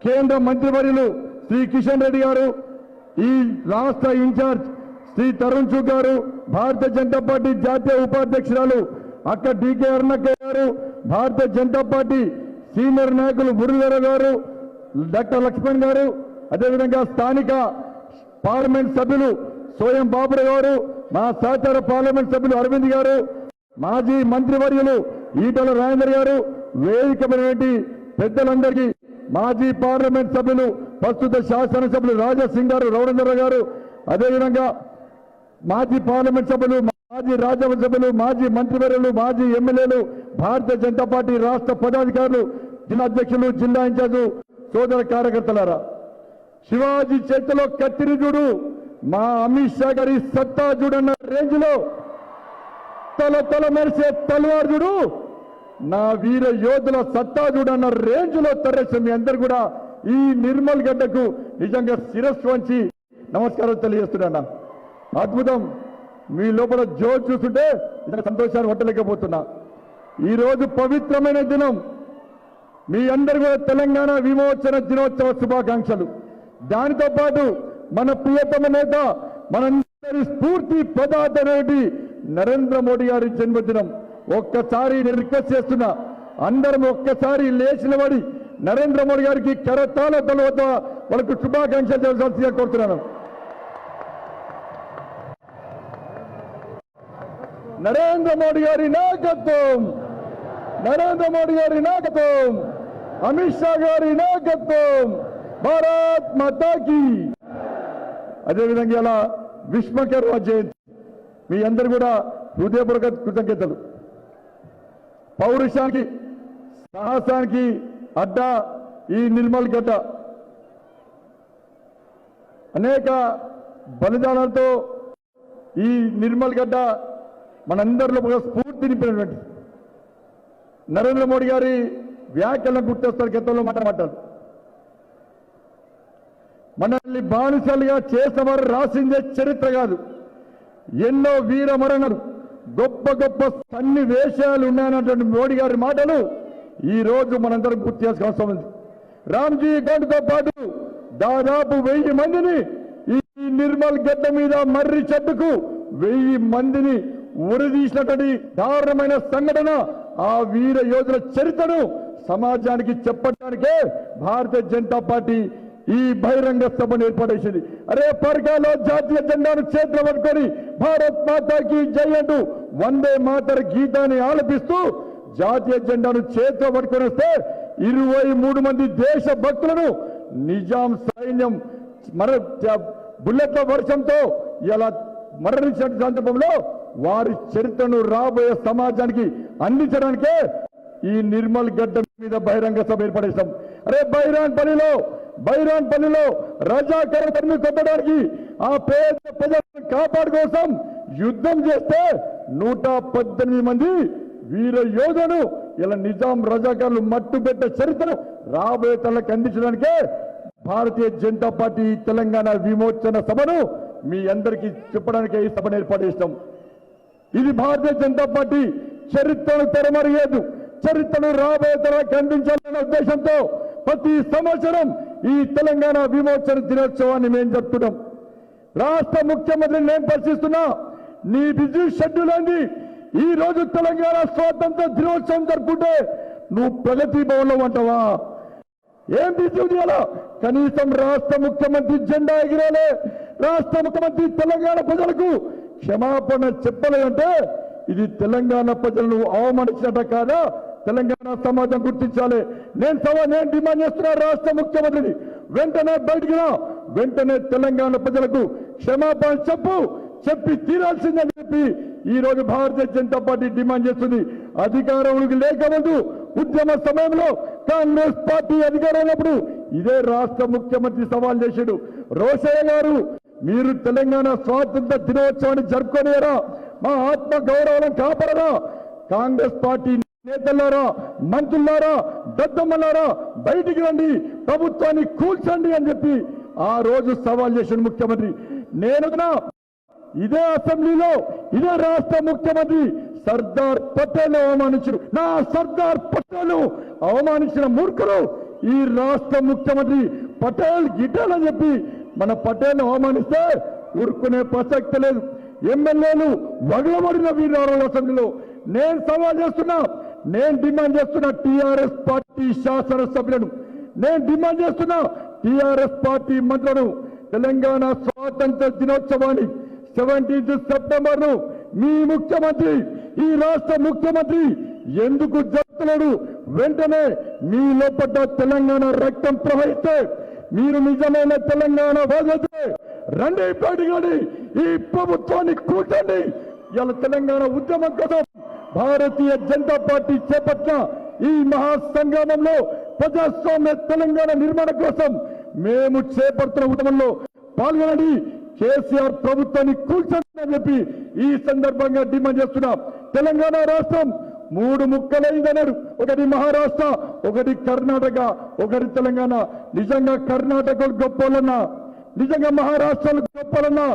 కేంద్ర మంత్రివర్యులు శ్రీ కిషన్ రెడ్డి గారు, ఈ రాష్ట్ర ఇన్ఛార్జ్ శ్రీ తరుణ్ చుగ్ గారు, భారతీయ జనతా పార్టీ జాతీయ ఉపాధ్యక్షురాలు అక్క డికే అరుణక్క గారు, భారతీయ జనతా పార్టీ సీనియర్ నాయకులు మురళీధర్ గారు, డాక్టర్ లక్ష్మణ్ గారు, అదేవిధంగా స్థానిక పార్లమెంట్ సభ్యులు సోయం బాబురావు గారు, మా సహచార పార్లమెంట్ సభ్యులు అరవింద్ గారు, మాజీ మంత్రివర్యులు ఈటల రాజేందర్ గారు, వేదికమైనటువంటి పెద్దలందరికీ, మాజీ పార్లమెంట్ సభ్యులు ప్రస్తుత శాసనసభ్యులు రాజాసింగ్ గారు, రౌడేంద్ర గారు, అదేవిధంగా మాజీ పార్లమెంట్ సభ్యులు, మాజీ రాజ్యసభ సభ్యులు, మాజీ మంత్రివర్యులు, మాజీ ఎమ్మెల్యేలు, భారతీయ జనతా పార్టీ రాష్ట్ర పదాధికారులు, జిల్లా అధ్యక్షులు, జిల్లా ఇన్ఛార్జు, సోదర కార్యకర్తలారా, శివాజీ చేతిలో కత్తిరి చూడు, మా అమిత్ షా గారి సత్తా చూడన్న రేంజ్ లో తల మెరిసే తలవారు చూడు, నా వీర యోధుల సత్తా చూడన్న రేంజ్ లో తరలిసిన మీ అందరు కూడా ఈ నిర్మల్ గడ్డకు నిజంగా శిరస్సు వంచి నమస్కారం తెలియజేస్తున్నా. అద్భుతం. మీ లోపల జోరు చూస్తుంటే నిజంగా సంతోషాన్ని పట్టలేకపోతున్నా. ఈ రోజు పవిత్రమైన దినం. మీ అందరు కూడా తెలంగాణ విమోచన దినోత్సవ శుభాకాంక్షలు. దానితో పాటు మన ప్రియతమ నేత, మనందరి స్ఫూర్తి ప్రదాత నరేంద్ర మోడీ గారి జన్మదినం. ఒక్కసారి నేను రిక్వెస్ట్ చేస్తున్నా, అందరం ఒక్కసారి లేచి నిలబడి నరేంద్ర మోడీ గారికి కరతాళ వద్ద వాళ్ళకు శుభాకాంక్షలు చేయాల్సిందిగా కోరుతున్నాను. నరేంద్ర మోడీ గారి నాయకత్వం, అమిత్ షా గారి నాయకత్వం, భారత్ మాతాకి. అదేవిధంగా ఇలా విశ్వకర్మ జయంతి. మీ అందరు కూడా హృదయపూర్వక కృతజ్ఞతలు. పౌరుషానికి, సాహసానికి అడ్డా ఈ నిర్మల్ గడ్డ. అనేక బలిదానాలతో ఈ నిర్మల్ గడ్డ మనందరిలో ఒక స్ఫూర్తి నింపినటువంటి నరేంద్ర మోడీ గారి వ్యాఖ్యలను గుర్తొస్తారు. గతంలో మాట్లాడారు, మనల్ని బానిసలుగా చేసేవారు రాసిందే చరిత్ర కాదు, ఎన్నో వీర మరణాలు, గొప్ప గొప్ప సన్నివేశాలు ఉన్నాయన్నటువంటి మోడీ గారి మాటలు ఈ రోజు మనందరం గుర్తు చేసుకోవాల్సిన అవసరం ఉంది. రామ్జీ గండ్తో పాటు దాదాపు 1000 మందిని ఈ నిర్మల్ గడ్డ మీద మర్రి చెట్టుకు 1000 మందిని ఉరిదీసినటువంటి దారుణమైన సంఘటన. ఆ వీర యోధుల చరిత్రను సమాజానికి చెప్పడానికే భారతీయ జనతా పార్టీ ఈ బహిరంగ సభను ఏర్పడేసింది. అరే పర్గాలో జాతీయ జెండాను చేతిలో పట్టుకొని భారత్ మాతాకి జై అంటూ వందే మాతర గీతాన్ని ఆలపిస్తూ జాతీయ జెండాను చేతిలో పట్టుకొని వస్తే 23 మంది దేశ భక్తులను నిజాం సైన్యం బుల్లెట్ల వర్షంతో ఇలా మరణించిన సందర్భంలో వారి చరిత్రను రాబోయే సమాజానికి అందించడానికే ఈ నిర్మల్ గడ్డ మీద బహిరంగ సభ ఏర్పడేశాం. అరే బైరాన్ పల్లిలో రజాకరణ తరిమి కొట్టడానికి ఆ పేద ప్రజలను కాపాడు కోసం యుద్ధం చేస్తే 118 మంది వీర యోధులను ఇలా నిజాం రజాకారులు మట్టుబెట్ట చరిత్రను రాబోయే తలకు అందించడానికే భారతీయ జనతా పార్టీ తెలంగాణ విమోచన సభను మీ అందరికీ చెప్పడానికే ఈ సభను ఏర్పాటు చేస్తాం. ఇది భారతీయ జనతా పార్టీ చరిత్రను తెరమరిగేదు, చరిత్రను రాబోయే తరానికి అందించాలనే ఉద్దేశంతో ప్రతి సంవత్సరం ఈ తెలంగాణ విమోచన దినోత్సవాన్ని మేము జరుపుతున్నాం. రాష్ట్ర ముఖ్యమంత్రిని నేను ప్రశ్నిస్తున్నా, నీ బిజీ షెడ్యూల్ అంది ఈ రోజు తెలంగాణ స్వాతంత్ర దినోత్సవం జరుపుకుంటే నువ్వు ప్రగతి భవన్లో ఉంటావా? ఏం బిజీ అలా? కనీసం రాష్ట్ర ముఖ్యమంత్రి జెండా ఎగిరాలే, రాష్ట్ర ముఖ్యమంత్రి తెలంగాణ ప్రజలకు క్షమాపణ చెప్పలేదంటే ఇది తెలంగాణ ప్రజలను అవమానించినట్ట కాదా? తెలంగాణ సమాజం గుర్తించాలి. నేను డిమాండ్ చేస్తున్నా రాష్ట్ర ముఖ్యమంత్రిని వెంటనే బయటికి రా, వెంటనే తెలంగాణ ప్రజలకు క్షమాపణ చెప్పి తీరాల్సిందని చెప్పి ఈ రోజు భారతీయ జనతా పార్టీ డిమాండ్ చేస్తుంది. అధికారంలోకి లేకముందు ఉద్యమ సమయంలో కాంగ్రెస్ పార్టీ అధికారం ఉన్నప్పుడు ఇదే రాష్ట్ర ముఖ్యమంత్రి సవాల్ చేశాడు. రోషయ్య గారు, మీరు తెలంగాణ స్వాతంత్ర దినోత్సవాన్ని జరుపుకోలేరా? మా ఆత్మ గౌరవాలను కాపాడరా? కాంగ్రెస్ పార్టీ నేతలారా, మంత్రులారా, దద్దమ్మలారా బయటికి రండి, ప్రభుత్వాన్ని కూల్చండి అని చెప్పి ఆ రోజు సవాల్ చేసిన ముఖ్యమంత్రి. నేను ఇదే అసెంబ్లీలో ఇదే రాష్ట్ర ముఖ్యమంత్రి సర్దార్ పటేల్ అవమానించారు. నా సర్దార్ పటేల్ అవమానించిన మూర్ఖులు ఈ రాష్ట్ర ముఖ్యమంత్రి పటేల్ గిటాల్ అని చెప్పి మన పటేల్ అవమానిస్తే ఊరుకునే ప్రసక్తి లేదు. ఎమ్మెల్యేలు వగలబడిన వీరారు అసెంబ్లీలో నేను సవాల్ చేస్తున్నా, నేను డిమాండ్ చేస్తున్నా టీఆర్ఎస్ పార్టీ శాసనసభ్యులను, నేను డిమాండ్ చేస్తున్నా టీఆర్ఎస్ పార్టీ మంత్రులను తెలంగాణ స్వాతంత్ర దినోత్సవాన్ని 17 సెప్టెంబర్ మీ ముఖ్యమంత్రి ఈ రాష్ట్ర ముఖ్యమంత్రి ఎందుకు జరుపుతున్నాడు? వెంటనే మీ లోపల తెలంగాణ రక్తం ప్రవహిస్తే, మీరు నిజమైన తెలంగాణ వాదతే రండి, బయటికి ఈ ప్రభుత్వాన్ని కూర్చోండి. ఇలా తెలంగాణ ఉద్యమం కోసం భారతీయ జనతా పార్టీ చేపట్టిన ఈ మహాసంగ్రామంలో ప్రజాస్వామ్య తెలంగాణ నిర్మాణం కోసం మేము చేపడుతున్న ఉద్యమంలో పాల్గొనండి. కేసీఆర్ ప్రభుత్వాన్ని కూల్చొని చెప్పి ఈ సందర్భంగా డిమాండ్ చేస్తున్నాం. తెలంగాణ రాష్ట్రం 3 ముక్కలైందన్నారు. ఒకటి మహారాష్ట్ర, ఒకటి కర్ణాటక, ఒకటి తెలంగాణ. నిజంగా కర్ణాటకలు గొప్పలన్నా, నిజంగా మహారాష్ట్రలు గొప్పలన్నా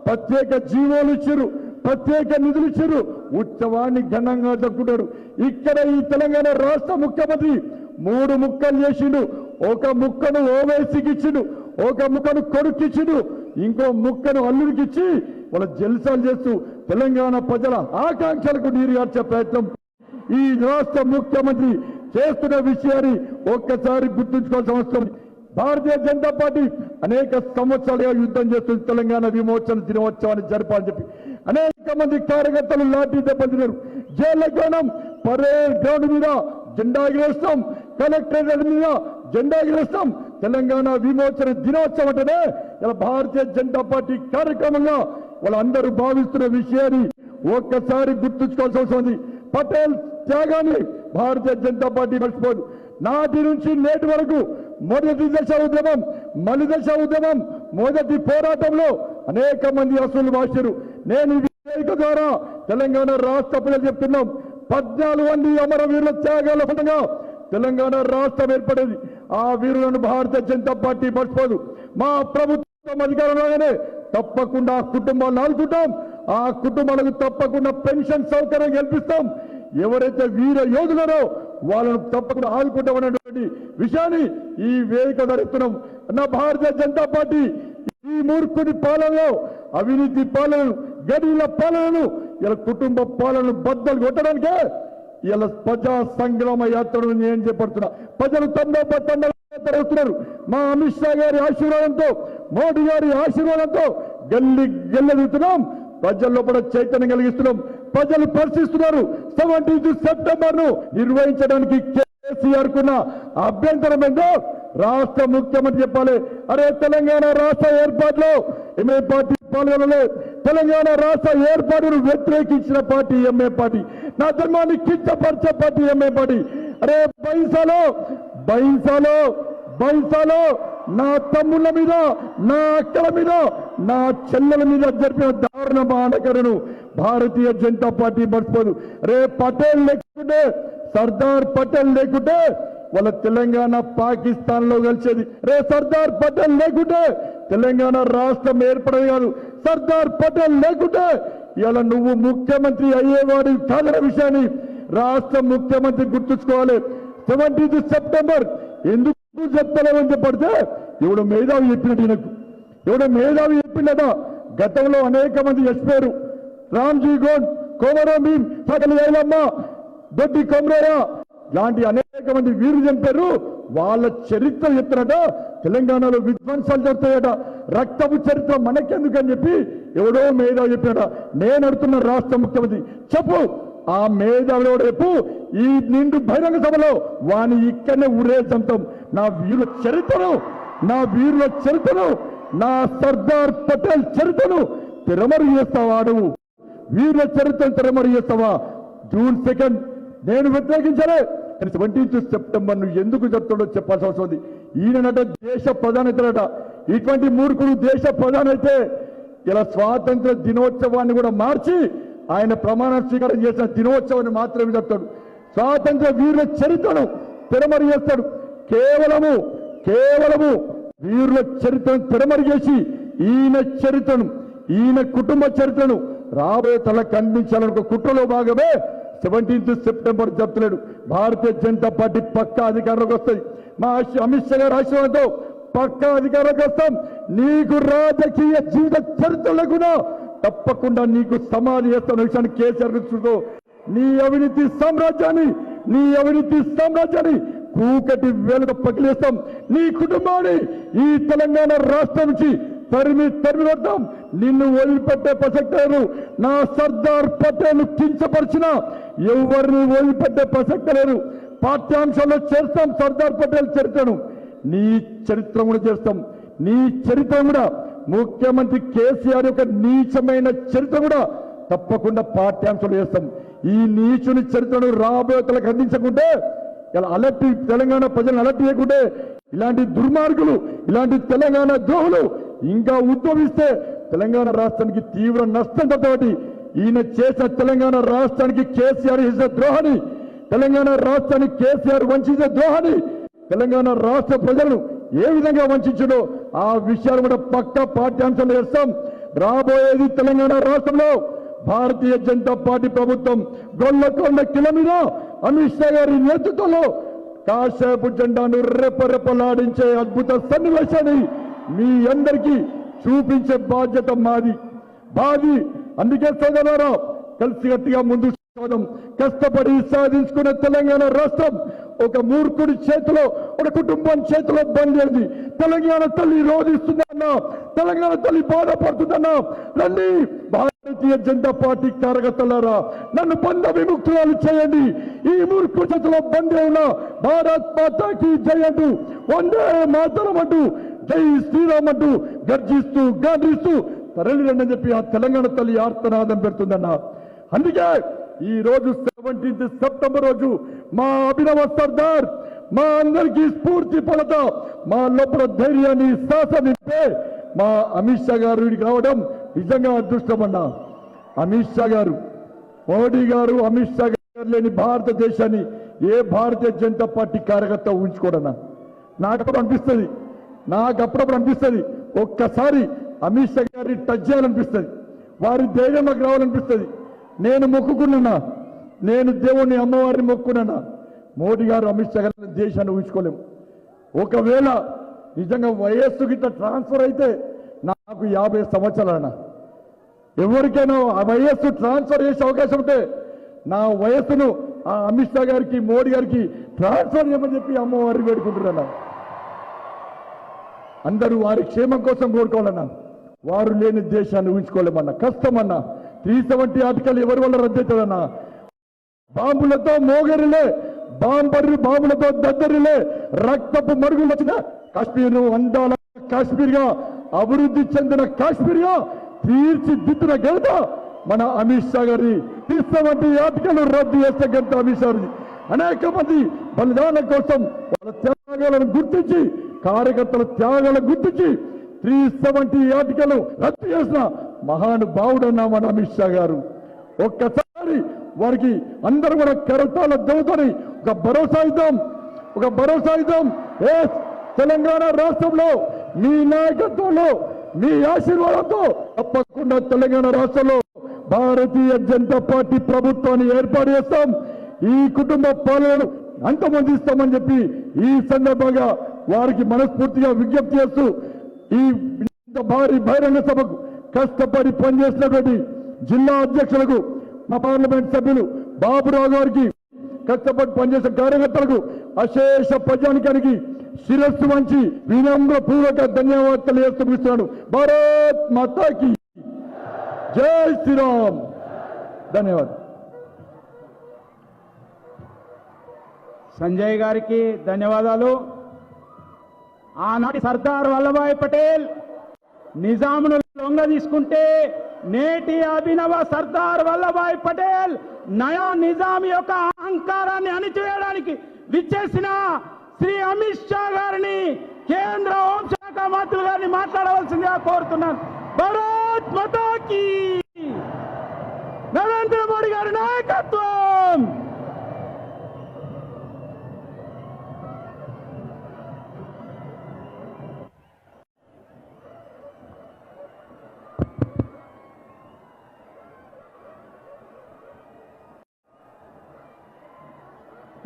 ప్రత్యేక జీవోలు ఇచ్చారు, ప్రత్యేక నిధులు ఇచ్చారు, ఉత్సవాన్ని ఘనంగా జరుపుకుంటారు. ఇక్కడ ఈ తెలంగాణ రాష్ట్ర ముఖ్యమంత్రి 3 ముక్కలు చేసిండు. ఒక ముక్కను ఓవైసీకి ఇచ్చిండు, ఒక ముక్కను కొడుకిచ్చిండు, ఇంకో ముక్కను అల్లుడికిచ్చి వాళ్ళ జల్సాలు చేస్తూ తెలంగాణ ప్రజల ఆకాంక్షలకు నీరుగార్చే ప్రయత్నం ఈ రాష్ట్ర ముఖ్యమంత్రి చేస్తున్న విషయాన్ని ఒక్కసారి గుర్తుంచుకోవాల్సిన అవసరం. భారతీయ జనతా పార్టీ అనేక సంవత్సరాలుగా యుద్ధం చేస్తుంది తెలంగాణ విమోచన దినోత్సవాన్ని జరపాలని చెప్పి. అనేక మంది కార్యకర్తలు లాఠీ దెబ్బతిన్నారు. జైళ్ల కోణం పరేడ్ గ్రౌండ్ మీద జెండా ఎగిరేస్తాం, కలెక్టరేట్ మీద జెండా ఎగిరేస్తాం. తెలంగాణ విమోచన దినోత్సవం అంటేనే ఇలా భారతీయ జనతా పార్టీ కార్యక్రమంగా వాళ్ళందరూ భావిస్తున్న విషయాన్ని ఒక్కసారి గుర్తుంచుకోవాల్సి వస్తుంది. పటేల్ త్యాగాన్ని భారతీయ జనతా పార్టీ మర్చిపోదు. నాటి నుంచి నేటి వరకు మొదటి దశ ఉద్యమం, మలి దశ ఉద్యమం, మొదటి పోరాటంలో అనేక మంది అసలు భాషలు. నేను ఈ వేదిక ద్వారా తెలంగాణ రాష్ట్ర ప్రజలు చెప్తున్నాం, 14 మంది అమరవీరుల త్యాగాల ఫలంగా తెలంగాణ రాష్ట్రం ఏర్పడేది. ఆ వీరులను భారతీయ జనతా పార్టీ మర్చిపోదు. మా ప్రభుత్వం అధికారంలోనే తప్పకుండా కుటుంబాలను ఆదుకుంటాం. ఆ కుటుంబాలకు తప్పకుండా పెన్షన్ సౌకర్యం కల్పిస్తాం. ఎవరైతే వీర యోధులరో వాళ్ళను తప్పకుండా ఆదుకుంటామనేటువంటి విషయాన్ని ఈ వేదిక ధరిస్తున్నాం. నా భారతీయ జనతా పార్టీ ఈ మూర్ఖుడి పాలనలో అవినీతి పాలనను, గడిల పాలనను, ఇలా కుటుంబ పాలనను బద్దలు కొట్టడానికే ఇలా ప్రజా సంగ్రామ యాత్రను నేను చేపడుతున్నా. ప్రజలు తండోపతండాలుగా తరస్తున్నారు. మా అమిత్ షా గారి ఆశీర్వాదంతో, మోడీ గారి ఆశీర్వాదంతో గెల్లెదుగుతున్నాం. ప్రజల్లో కూడా చైతన్యం కలిగిస్తున్నాం. ప్రజలు పరిశీలిస్తున్నారు. 17 సెప్టెంబర్ ను నిర్వహించడానికి కేసీఆర్ కున్న అభ్యంతరం ఏంటో రాష్ట్ర ముఖ్యమంత్రి చెప్పాలి. అరే తెలంగాణ రాష్ట్ర ఏర్పాటులో ఎంఏ పార్టీ పాల్గొనలేదు. తెలంగాణ రాష్ట్ర ఏర్పాటును వ్యతిరేకించిన పార్టీ ఎంఏ పార్టీ, నా ధర్మాన్ని కించపరిచే పార్టీ ఎంఏ పార్టీ. అరే బైంసాలో నా తమ్ముళ్ళ మీద, నా అక్కల మీద, నా చెల్లెల మీద జరిపిన దారుణ మానకరను భారతీయ జనతా పార్టీ మర్చిపోదు. రే పటేల్ లేకుంటే, సర్దార్ పటేల్ లేకుంటే వాళ్ళ తెలంగాణ పాకిస్తాన్ లో కలిసేది. రే సర్దార్ పటేల్ లేకుంటే తెలంగాణ రాష్ట్రం ఏర్పడేది కాదు. సర్దార్ పటేల్ లేకుంటే ఇలా నువ్వు ముఖ్యమంత్రి అయ్యేవాడు కాదన్న విషయాన్ని రాష్ట్ర ముఖ్యమంత్రి గుర్తుంచుకోవాలి. 17 సెప్టెంబర్ ఎందుకు చెప్తలేమని చెప్పడితే ఎవడో మేధావి చెప్పినట్టు నాకు, ఎవడో మేధావి చెప్పిందట. గతంలో అనేక మంది చచ్చిపోయారు. రామ్జీ గోండ్, కోమరం భీం, సకల ఐలమ్మ, దొడ్డి కొమరయ్య లాంటి అనేక మంది వీరు చంపారు. వాళ్ళ చరిత్ర చెప్తారట. తెలంగాణలో విధ్వంసాలు జరుగుతాయట. రక్తపు చరిత్ర మనకెందుకని చెప్పి ఎవడో మేధావి చెప్పాడ. నేను అడుగుతున్న రాష్ట్ర ముఖ్యమంత్రి చెప్పు, ఆ మేధావిలో రేపు ఈ నిండు బహిరంగ సభలో వాని ఇక్కడనే ఊరే చంపుతాం. నా వీరుల చరిత్రను, నా సర్దార్ పటేల్ చరిత్రను తిరమరు చేస్తావా? నువ్వు వీరుల చరిత్రను తిరమరు చేస్తావా? జూన్ 2 నేను వ్యతిరేకించలే. 17 సెప్టెంబర్ నువ్వు ఎందుకు చెప్తాడో చెప్పాల్సిన అవసరం ఉంది. ఈయనట దేశ ప్రధానత. ఇటువంటి మూర్ఖుడు దేశ ప్రధానైతే ఇలా స్వాతంత్ర దినోత్సవాన్ని కూడా మార్చి ఆయన ప్రమాణ స్వీకారం చేసిన దినోత్సవాన్ని మాత్రమే చెప్తాడు. స్వాతంత్ర వీరుల చరిత్రను తిరమరు చేస్తాడు. కేవలము వీరుల చరిత్రను తిరమరు చేసి ఈయన చరిత్రను, ఈయన కుటుంబ చరిత్రను రాబోయే తలకు అందించాలనుకో కుట్రలో భాగమే 17 సెప్టెంబర్ చెప్తున్నాడు. భారతీయ జనతా పార్టీ పక్కా అధికారంలోకి వస్తుంది. మా అమిత్ షా గారి ఆశీర్వాదంతో పక్కా అధికారంలోకి వస్తాం. నీకు రాజకీయ జీవిత చరిత్ర లేకుండా తప్పకుండా నీకు సమాధి చేస్తున్న విషయాన్ని కేసీఆర్ చూసుకో. నీ అవినీతి సామ్రాజ్యాన్ని కూకటి వేలతో పగిలేస్తాం. నీ కుటుంబాన్ని ఈ తెలంగాణ రాష్ట్రం నుంచి తరిమి వద్దాం. నిన్ను వదిలిపెట్టే ప్రసక్తి లేదు. నా సర్దార్ పటేల్ కించపరిచిన ఎవరిని వదిలిపెట్టే ప్రసక్తి లేదు. పాఠ్యాంశాల్లో చేస్తాం సర్దార్ పటేల్ చరిత్రను. నీ చరిత్ర కూడా చేస్తాం. నీ చరిత్ర కూడా ముఖ్యమంత్రి కేసీఆర్ యొక్క నీచమైన చరిత్ర కూడా తప్పకుండా పాఠ్యాంశాలు చేస్తాం. ఈ నీచుని చరిత్రను రాబోయేతలకు అందించకుంటే, ఇలా అలర్ట్ తెలంగాణ ప్రజలను అలర్ట్ చేయకుంటే, ఇలాంటి దుర్మార్గులు, ఇలాంటి తెలంగాణ ద్రోహులు ఇంకా ఉద్భవిస్తే తెలంగాణ రాష్ట్రానికి తీవ్ర నష్టం తప్పటి. ఈయన చేసిన తెలంగాణ రాష్ట్రానికి కేసీఆర్ చేసిన ద్రోహాన్ని, తెలంగాణ రాష్ట్రానికి కేసీఆర్ వంచించిన ద్రోహాన్ని, తెలంగాణ రాష్ట్ర ప్రజలను ఏ విధంగా వంచించడో ఆ విషయాలు కూడా పక్క పాఠ్యాంశాలు చేస్తాం. రాబోయేది తెలంగాణ రాష్ట్రంలో భారతీయ జనతా పార్టీ ప్రభుత్వం గొల్లకొండ కిల మీద అమిత్ షా గారి నేతృత్వంలో కాషాయపు జెండాను రెపరెపలాడించే అద్భుత సన్నివేశాన్ని మీ అందరికీ చూపించే బాధ్యత మాది. అందుకే సోదరులారా, కలిసికట్టుగా ముందు కష్టపడి సాధించుకున్న తెలంగాణ రాష్ట్రం ఒక మూర్ఖుడి చేతిలో, ఒక కుటుంబం చేతిలో బందేది. తెలంగాణ తల్లి రోధిస్తుందన్నా, తెలంగాణ తల్లి బాధపడుతుందన్నా, రండి భారతీయ జనతా పార్టీ కార్యకర్తలారా, నన్ను బంధ విముక్తురాలు చేయండి. ఈ మూర్ఖుడి చేతిలో బందే ఉన్న భారత్ మాతాకి జై అంటూ, వందే మాతరం అంటూ, జై శ్రీరామ్ అంటూ గర్జిస్తూ గాండ్రిస్తూ తరలి రండి అని చెప్పి ఆ తెలంగాణ తల్లి ఆర్తనాదం పెడుతుందన్న. అందుకే ఈ రోజు 17 సెప్టెంబర్ రోజు మా అభినవ సర్దార్, మా అందరికీ స్ఫూర్తి ఫలత, మా లోపల ధైర్యాన్ని శాసనింపే మా అమిత్ షా గారు రావడం నిజంగా అదృష్టం అన్నా. అమిత్ షా గారు, మోడీ గారు, అమిత్ షా గారు లేని భారతదేశాన్ని ఏ భారతీయ జనతా పార్టీ కార్యకర్త ఊహించుకోడన్నా. నాకు అప్పుడప్పుడు అనిపిస్తుంది ఒక్కసారి అమిత్ షా గారిని టచ్ చేయాలనిపిస్తుంది, వారి ధైర్యం నాకు రావాలనిపిస్తుంది. నేను మొక్కుకున్నా, నేను దేవుణ్ణి అమ్మవారిని మొక్కుకున్నా. మోడీ గారు, అమిత్ షా గారు దేశాన్ని ఊహించుకోలేము. ఒకవేళ నిజంగా వయస్సు గిట్ట ట్రాన్స్ఫర్ అయితే నాకు 50 సంవత్సరాలన్నా. ఎవరికైనా ఆ వయస్సు ట్రాన్స్ఫర్ చేసే అవకాశం ఉంటే నా వయస్సును ఆ అమిత్ షా గారికి, మోడీ గారికి ట్రాన్స్ఫర్ చేయమని చెప్పి అమ్మవారిని వేడుకుంటున్నా. అందరూ వారి క్షేమం కోసం కోరుకోవాలన్నా. వారు లేని దేశాన్ని ఊహించుకోలేమన్నా, కష్టమన్నా. 370 ఆర్టికల్ ఎవరి వల్ల రద్దవుతుందన్నా? బాంబులతో మోగరిలే, బాంబులతో దద్దరిలే, రక్తపు మరుగులు వచ్చిన కాశ్మీర్ అందాల కాశ్మీర్ గా, అభివృద్ధి చెందిన కాశ్మీర్ గా తీర్చిదిద్దిన ఘనత మన అమిత్ షా గారి. 370 ఆర్టికల్ రద్దు చేస్తే ఘనత అమిత్ షా గారిది. అనేక మంది బలిదానం కోసం వాళ్ళ త్యాగాలను గుర్తించి, కార్యకర్తల త్యాగాలను గుర్తించి 370 ఆర్టికల్ రద్దు చేసిన మహానుభావుడన్నా మన అమిత్ షా గారు. ఒక్కసారి వారికి అందరూ కూడా కరతాల దొరుకుతాయి. ఒక భరోసా ఇద్దాం. తెలంగాణ రాష్ట్రంలో మీ నాయకత్వంలో, మీ ఆశీర్వాదంతో తప్పకుండా తెలంగాణ రాష్ట్రంలో భారతీయ జనతా పార్టీ ప్రభుత్వాన్ని ఏర్పాటు చేస్తాం. ఈ కుటుంబ పాలనను అంతమొందిస్తామని చెప్పి ఈ సందర్భంగా వారికి మనస్ఫూర్తిగా విజ్ఞప్తి చేస్తూ, ఈ భారీ బహిరంగ సభకు కష్టపడి పనిచేసినటువంటి జిల్లా అధ్యక్షులకు, మా పార్లమెంట్ సభ్యులు బాబురావు గారికి, కష్టపడి పనిచేసిన కార్యకర్తలకు, అశేష ప్రజానికానికి శిరస్సు వంచి వినమ్ర పూర్వక ధన్యవాదాలు తెలియజేస్తూ ముగిస్తున్నాను. భారత్ మాతాకి జై శ్రీరామ్. ధన్యవాదాలు. సంజయ్ గారికి ధన్యవాదాలు. ఆనాటి సర్దార్ వల్లభాయ్ పటేల్ నిజామును లొంగ తీసుకుంటే, నేటి అభినవ సర్దార్ వల్లభాయ్ పటేల్ నయా నిజాం యొక్క అహంకారాన్ని అణిచివేయడానికి విచ్చేసిన శ్రీ అమిత్ షా గారిని, కేంద్ర హోంశాఖ మంత్రులు గారిని మాట్లాడవలసిందిగా కోరుతున్నాను. భారత్ మాతా కీ, నరేంద్ర మోడీ గారి నాయకత్వం.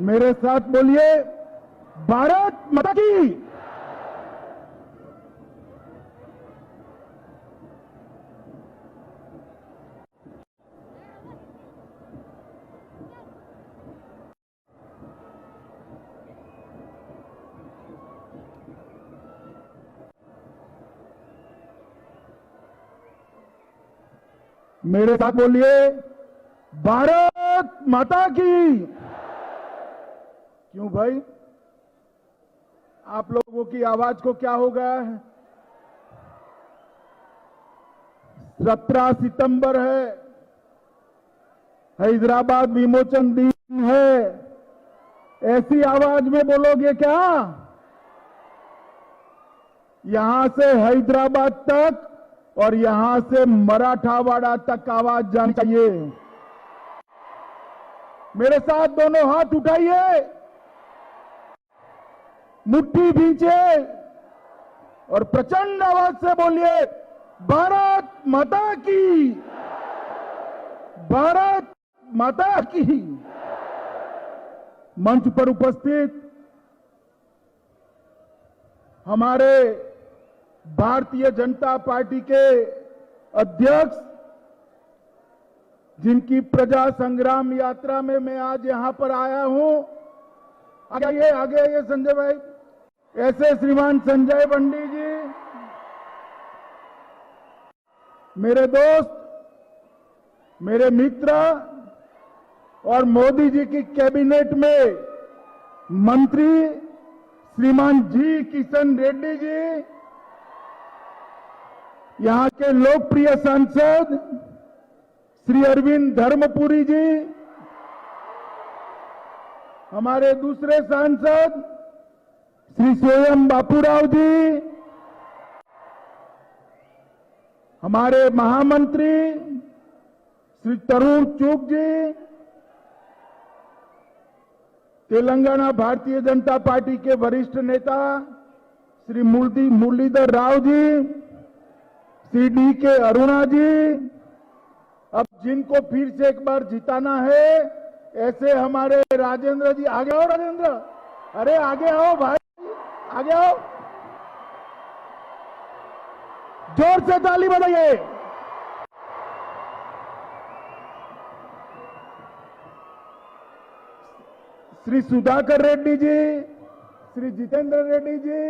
मेरे साथ बोलिए, भारत माता की। मेरे साथ बोलिए, भारत माता की। क्यों भाई, आप लोगों की आवाज को क्या हो गया है? 17 सितंबर है, हैदराबाद विमोचन दिन है। ऐसी आवाज में बोलोगे क्या? यहां से हैदराबाद तक और यहां से मराठावाड़ा तक आवाज जानी चाहिए। मेरे साथ दोनों हाथ उठाइए, मुट्ठी भींचे और प्रचंड आवाज से बोलिए, भारत माता की, भारत माता की। मंच पर उपस्थित हमारे भारतीय जनता पार्टी के अध्यक्ष, जिनकी प्रजा संग्राम यात्रा में मैं आज यहां पर आया हूं, आगे आइए संजय भाई। ऐसे श्रीमान संजय बंडी जी, मेरे दोस्त, मेरे मित्र और मोदी जी की कैबिनेट में मंत्री श्रीमान जी किशन रेड्डी जी, यहां के लोकप्रिय सांसद श्री अरविंद धर्मपुरी जी, हमारे दूसरे सांसद श्री स्वयं बापूराव जी, हमारे महामंत्री श्री तरुण चुग जी, तेलंगाना भारतीय जनता पार्टी के वरिष्ठ नेता श्री मुरलीधर राव जी, श्री डी के अरुणा जी, अब जिनको फिर से एक बार जिताना है, ऐसे हमारे राजेंद्र जी। आगे आओ राजेंद्र, अरे आगे आओ भाई, आगे आओ, जोर से ताली बजाइए। श्री सुधाकर रेड्डी जी, श्री जितेंद्र रेड्डी जी,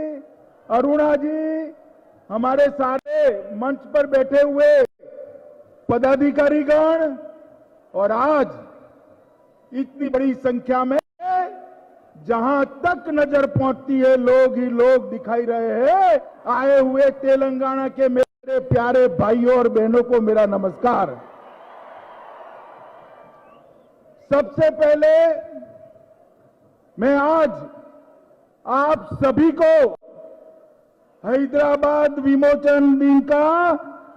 अरुणा जी, हमारे सारे मंच पर बैठे हुए पदाधिकारीगण और आज इतनी बड़ी संख्या में जहां तक नजर पहुंचती है लोग ही लोग दिखाई रहे हैं। आए हुए तेलंगाना के मेरे प्यारे भाइयों और बहनों को मेरा नमस्कार। सबसे पहले मैं आज आप सभी को हैदराबाद विमोचन दिन का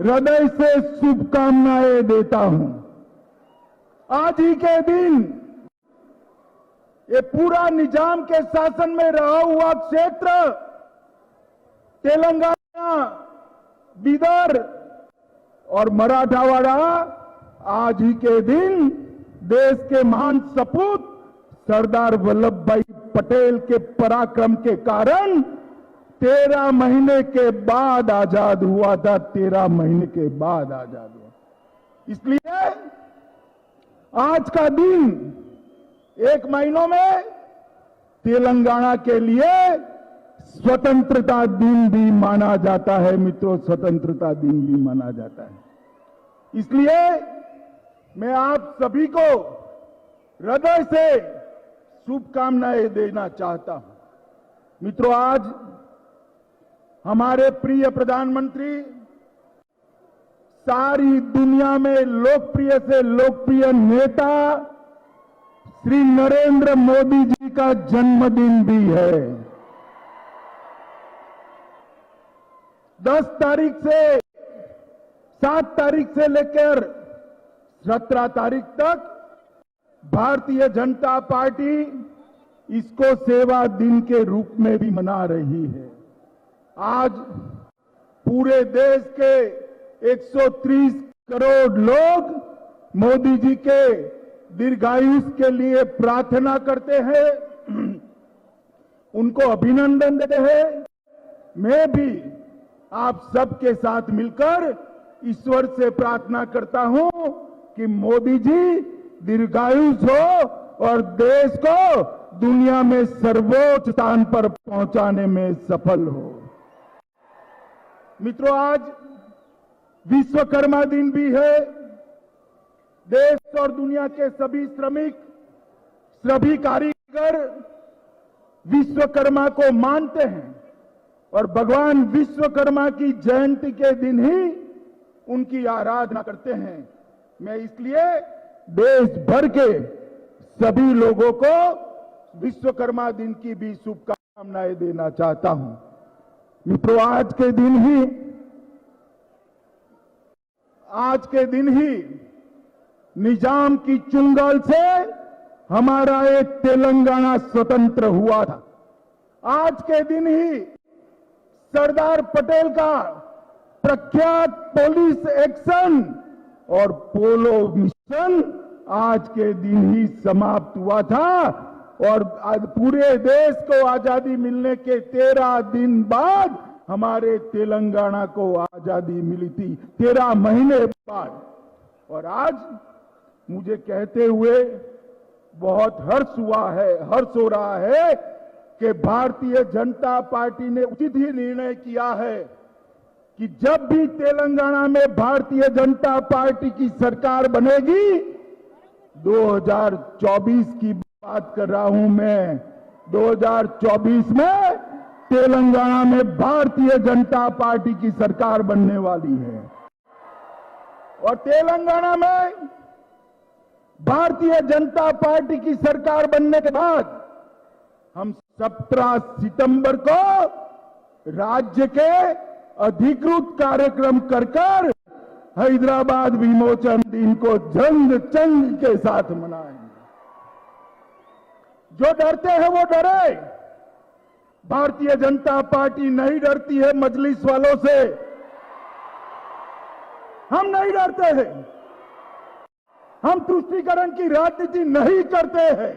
हृदय से शुभकामनाएं देता हूं। आज ही के दिन ये पूरा निजाम के शासन में रहा हुआ क्षेत्र तेलंगाना, बिदर और मराठवाड़ा आज ही के दिन देश के महान सपूत सरदार वल्लभ भाई पटेल के पराक्रम के कारण 13 महीने के बाद आजाद हुआ था। 13 महीने के बाद आजाद हुआ। इसलिए आज का दिन एक महीनों में तेलंगाना के लिए स्वतंत्रता दिन भी माना जाता है। मित्रों, स्वतंत्रता दिन भी माना जाता है। इसलिए मैं आप सभी को हृदय से शुभकामनाएं देना चाहता हूं। मित्रों, आज हमारे प्रिय प्रधानमंत्री सारी दुनिया में लोकप्रिय से लोकप्रिय नेता श्री नरेंद्र मोदी जी का जन्मदिन भी है। 10 तारीख से 7 तारीख से लेकर 17 तारीख तक भारतीय जनता पार्टी इसको सेवा दिन के रूप में भी मना रही है। आज पूरे देश के 130 करोड़ लोग मोदी जी के दीर्घायुष के लिए प्रार्थना करते हैं, उनको अभिनंदन देते हैं। मैं भी आप सबके साथ मिलकर ईश्वर से प्रार्थना करता हूं कि मोदी जी दीर्घायुष हो और देश को दुनिया में सर्वोच्च स्थान पर पहुंचाने में सफल हो। मित्रों, आज विश्वकर्मा दिन भी है। देश और दुनिया के सभी श्रमिक, सभी कारीगर विश्वकर्मा को मानते हैं और भगवान विश्वकर्मा की जयंती के दिन ही उनकी आराधना करते हैं। मैं इसलिए देश भर के सभी लोगों को विश्वकर्मा दिन की भी शुभकामनाएं देना चाहता हूं। मित्रों, आज के दिन ही निजाम की चुंगल से हमारा एक तेलंगाना स्वतंत्र हुआ था। आज के दिन ही सरदार पटेल का प्रख्यात पुलिस एक्शन और पोलो मिशन आज के दिन ही समाप्त हुआ था और आज पूरे देश को आजादी मिलने के 13 दिन बाद हमारे तेलंगाना को आजादी मिली थी, 13 महीने बाद। और आज मुझे कहते हुए बहुत हर्ष हो रहा है कि भारतीय जनता पार्टी ने उचित ही निर्णय किया है कि जब भी तेलंगाना में भारतीय जनता पार्टी की सरकार बनेगी, 2024 की बात कर रहा हूं मैं, 2024 में तेलंगाना में भारतीय जनता पार्टी की सरकार बनने वाली है। और तेलंगाना में भारतीय जनता पार्टी की सरकार बनने के बाद हम 17 सितंबर को राज्य के अधिकृत कार्यक्रम कर हैदराबाद विमोचन दिन को जंग चंग के साथ मनाएंगे। जो डरते हैं वो डरे। भारतीय जनता पार्टी नहीं डरती है मजलिस वालों से। हम नहीं डरते हैं। हम तुष्टीकरण की राजनीति नहीं करते हैं।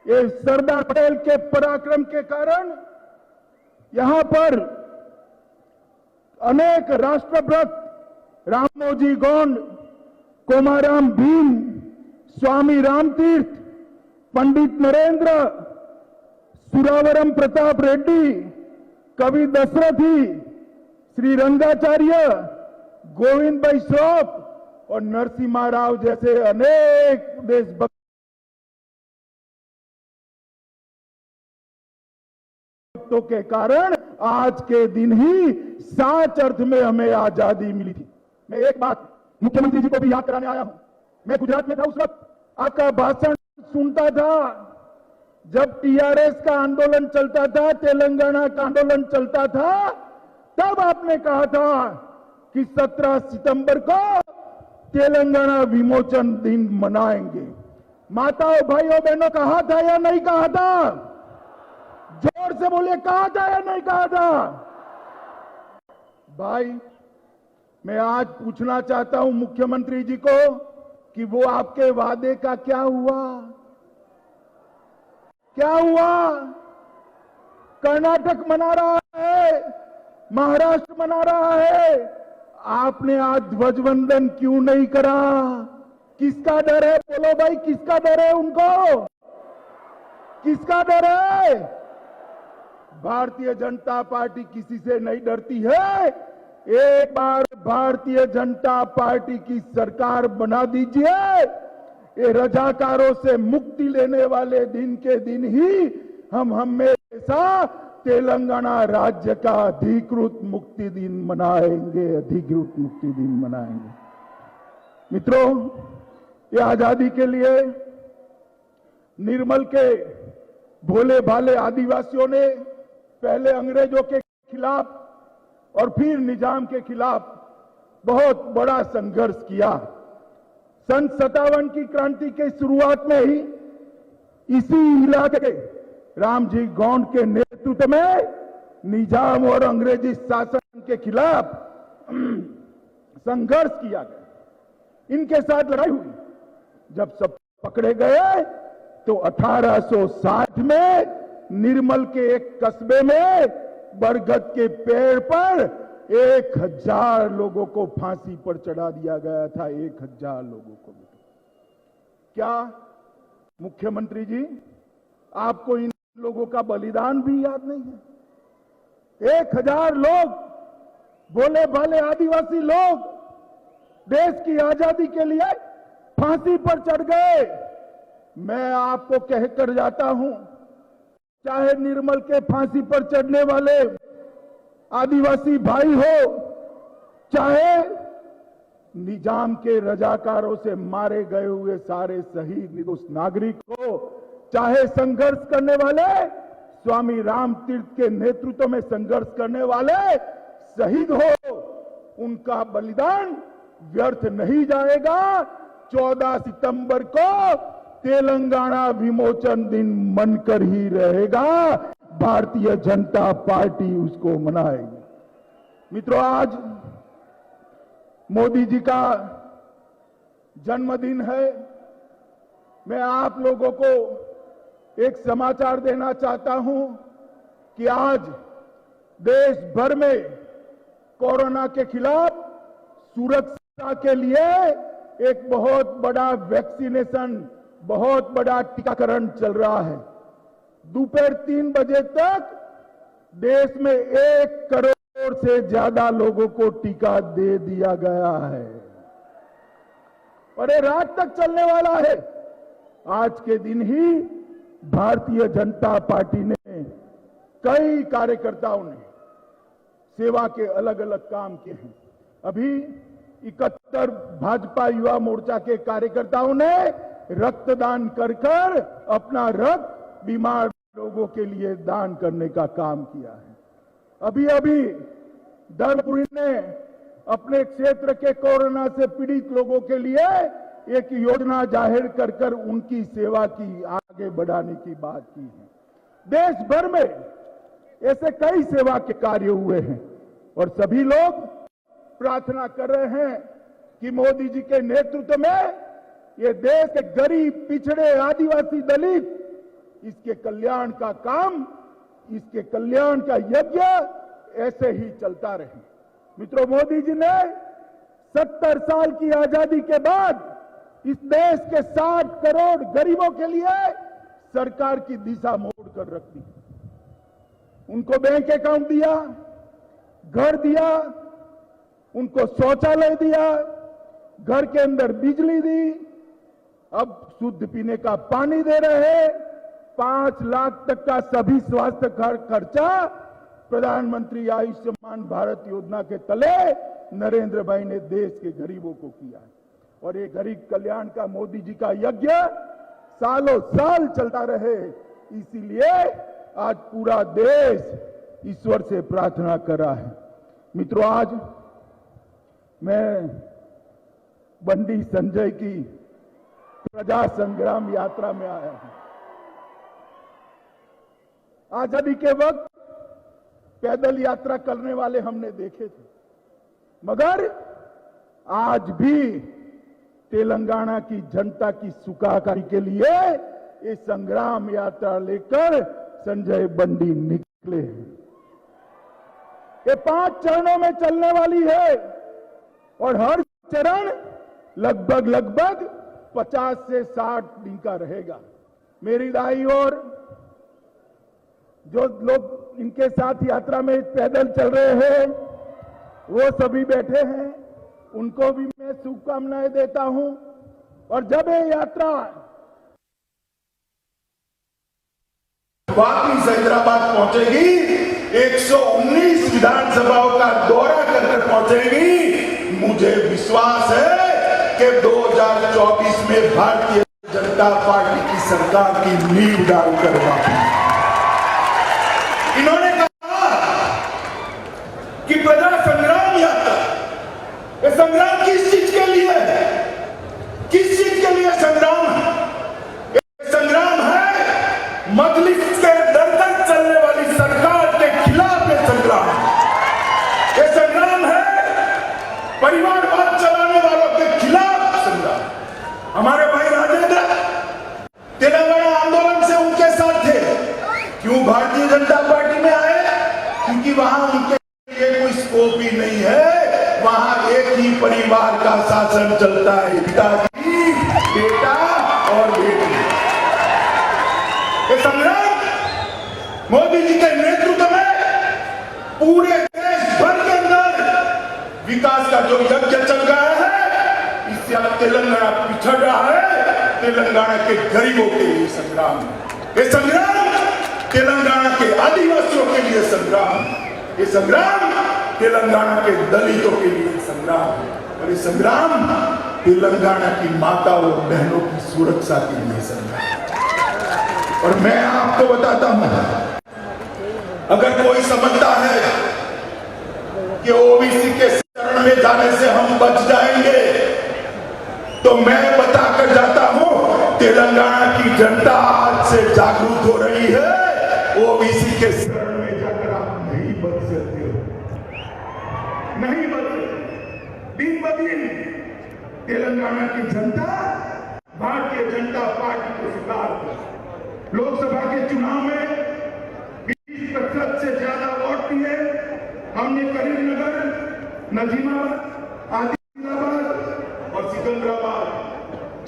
ये सरदार पटेल के पराक्रम के कारण यहां पर अनेक राष्ट्रभक्त रामोजी गोंड, कोमाराम भीम, स्वामी रामतीर्थ, पंडित नरेंद्र, सुरावरम प्रताप रेड्डी, कवि दशरथी, श्री रंगाचार्य, गोविंद भाई श्रॉफ और नरसिम्हा राव जैसे अनेक देशभक्त के कारण आज के दिन ही सच अर्थ में हमें आजादी मिली थी। मैं एक बात मुख्यमंत्री जी को भी याद कराने आया हूं। मैं गुजरात में था, उस वक्त आपका भाषण सुनता था जब टीआरएस का आंदोलन चलता था, तेलंगाना का आंदोलन चलता था, तब आपने कहा था कि 17 सितंबर को तेलंगाना विमोचन दिन मनाएंगे। माताओं, भाइयों, बहनों, कहा था या नहीं कहा था? जोर से बोलिए, कहा था या नहीं कहा था? भाई, मैं आज पूछना चाहता हूं मुख्यमंत्री जी को कि वो आपके वादे का क्या हुआ? क्या हुआ? कर्नाटक मना रहा है, महाराष्ट्र मना रहा है, आपने आज ध्वजवंदन क्यों नहीं करा? किसका डर है? बोलो भाई, किसका डर है उनको? किसका डर है? भारतीय जनता पार्टी किसी से नहीं डरती है। एक बार भारतीय जनता पार्टी की सरकार बना दीजिए, ये रजाकारों से मुक्ति लेने वाले दिन के दिन ही हम हमेशा तेलंगाना राज्य का अधिकृत मुक्ति दिन मनाएंगे, अधिकृत मुक्ति दिन मनाएंगे। मित्रों, ये आजादी के लिए निर्मल के भोले भाले आदिवासियों ने पहले अंग्रेजों के खिलाफ और फिर निजाम के खिलाफ बहुत बड़ा संघर्ष किया। सन 57 की क्रांति के शुरुआत में ही इसी इलाके के रामजी गौंड के नेतृत्व में निजाम और अंग्रेजी शासन के खिलाफ संघर्ष किया गया। इनके साथ लड़ाई हुई। जब सब पकड़े गए तो 1860 में निर्मल के एक कस्बे में बरगद के पेड़ पर 1000 लोगों को फांसी पर चढ़ा दिया गया था। 1000 लोगों को। क्या मुख्यमंत्री जी, आपको इन लोगों का बलिदान भी याद नहीं है? 1000 लोग, भोले भाले आदिवासी लोग, देश की आजादी के लिए फांसी पर चढ़ गए। मैं आपको कहकर जाता हूं, चाहे निर्मल के फांसी पर चढ़ने वाले आदिवासी भाई हो, चाहे निजाम के रजाकारों से मारे गए हुए सारे शहीद निर्दोष नागरिक हो, चाहे संघर्ष करने वाले स्वामी राम तीर्थ के नेतृत्व में संघर्ष करने वाले शहीद हो, उनका बलिदान व्यर्थ नहीं जाएगा। 14 सितंबर को तेलंगाना विमोचन दिन मनकर ही रहेगा। भारतीय जनता पार्टी उसको मनाएगी। मित्रों, आज मोदी जी का जन्मदिन है। मैं आप लोगों को एक समाचार देना चाहता हूं कि आज देश भर में कोरोना के खिलाफ सुरक्षा के लिए एक बहुत बड़ा वैक्सीनेशन, बहुत बड़ा टीकाकरण चल रहा है। दोपहर 3 बजे तक देश में 1 करोड़ से ज्यादा लोगों को टीका दे दिया गया है और ये रात तक चलने वाला है। आज के दिन ही भारतीय जनता पार्टी ने, कई कार्यकर्ताओं ने सेवा के अलग अलग काम किए हैं। अभी 71 भाजपा युवा मोर्चा के कार्यकर्ताओं ने रक्तदान कर अपना रक्त बीमार लोगों के लिए दान करने का काम किया है। अभी अभी धर्मपुरी ने अपने क्षेत्र के कोरोना से पीड़ित लोगों के लिए एक योजना जाहिर कर उनकी सेवा की आगे बढ़ाने की बात की है। देश भर में ऐसे कई सेवा के कार्य हुए हैं और सभी लोग प्रार्थना कर रहे हैं कि मोदी जी के नेतृत्व में ये देश के गरीब, पिछड़े, आदिवासी, दलित, इसके कल्याण का काम, इसके कल्याण का यज्ञ ऐसे ही चलता रहे। मित्रों, मोदी जी ने 70 साल की आजादी के बाद इस देश के 60 करोड़ गरीबों के लिए सरकार की दिशा मोड़ कर रख दी। उनको बैंक अकाउंट दिया, घर दिया, उनको शौचालय दिया, घर के अंदर बिजली दी, अब शुद्ध पीने का पानी दे रहे हैं। 5 लाख तक का सभी स्वास्थ्य खर्चा प्रधानमंत्री आयुष्मान भारत योजना के तले नरेंद्र भाई ने देश के गरीबों को किया है। और ये गरीब कल्याण का मोदी जी का यज्ञ सालों साल चलता रहे, इसीलिए आज पूरा देश ईश्वर से प्रार्थना कर रहा है। मित्रों, आज मैं बंडी संजय की प्रजा संग्राम यात्रा में आया हूं। आजादी के वक्त पैदल यात्रा करने वाले हमने देखे थे, मगर आज भी तेलंगाना की जनता की सुखाकारी के लिए ये संग्राम यात्रा लेकर संजय बंडी निकले हैं। ये 5 चरणों में चलने वाली है और हर चरण लगभग 50 से 60 दिन का रहेगा। मेरी दाई और जो लोग इनके साथ यात्रा में पैदल चल रहे हैं वो सभी बैठे हैं, उनको भी मैं शुभकामनाएं देता हूं। और जब ये यात्रा वापिस हैदराबाद पहुंचेगी, 119 विधानसभाओं का दौरा करके पहुंचेगी, मुझे विश्वास है कि 2024 में भारतीय जनता पार्टी की सरकार की नींव डालकर वापस। इन्होंने कहा कि प्रजा संग्राम यात्रा, ये संग्राम किस चीज के लिए है? किस चीज के लिए संग्राम है? ये संग्राम है मजलिस के दर तक चलने वाली सरकार के खिलाफ। ये संग्राम है, ये संग्राम है परिवारवाद चलाने वालों के खिलाफ संग्राम। हमारे भाई राजेंद्र तेलंगाना आंदोलन से उनके साथ थे। क्यों भारतीय जनता पार्टी में आए? क्योंकि वहां उनके लिए कोई स्कोप ही नहीं है। वहां एक ही परिवार का शासन चलता है, पिताजी, बेटा और बेटी। ये संग्राम मोदी जी के नेतृत्व में पूरे देश भर के अंदर विकास का जो यज्ञ चल रहा है, इससे अब तेलंगाना पिछड़ रहा है। तेलंगाना के गरीबों के लिए संग्राम है। ये संग्राम तेलंगाना के आदिवासियों के लिए संग्राम, ये संग्राम तेलंगाना के दलितों के लिए संग्राम है। और ये संग्राम तेलंगाना की माता और बहनों की सुरक्षा के लिए संग्राम। और मैं आपको बताता हूं, अगर कोई समझता है कि ओबीसी के शरण में जाने से हम बच जाएंगे, तो मैं बताकर जाता हूं, तेलंगाना की जनता आज से जागरूक हो रही है। ओबीसी के शरण में जाकर आप नहीं बच सकते हो, नहीं बच सकते। दिन ब दिन तेलंगाना की जनता भारतीय जनता पार्टी को स्वीकार कर लोकसभा के चुनाव में 20% से ज्यादा वोट दिए। हमने करीमनगर, नजीमाबाद, आदिलाबाद और सिकंदराबाद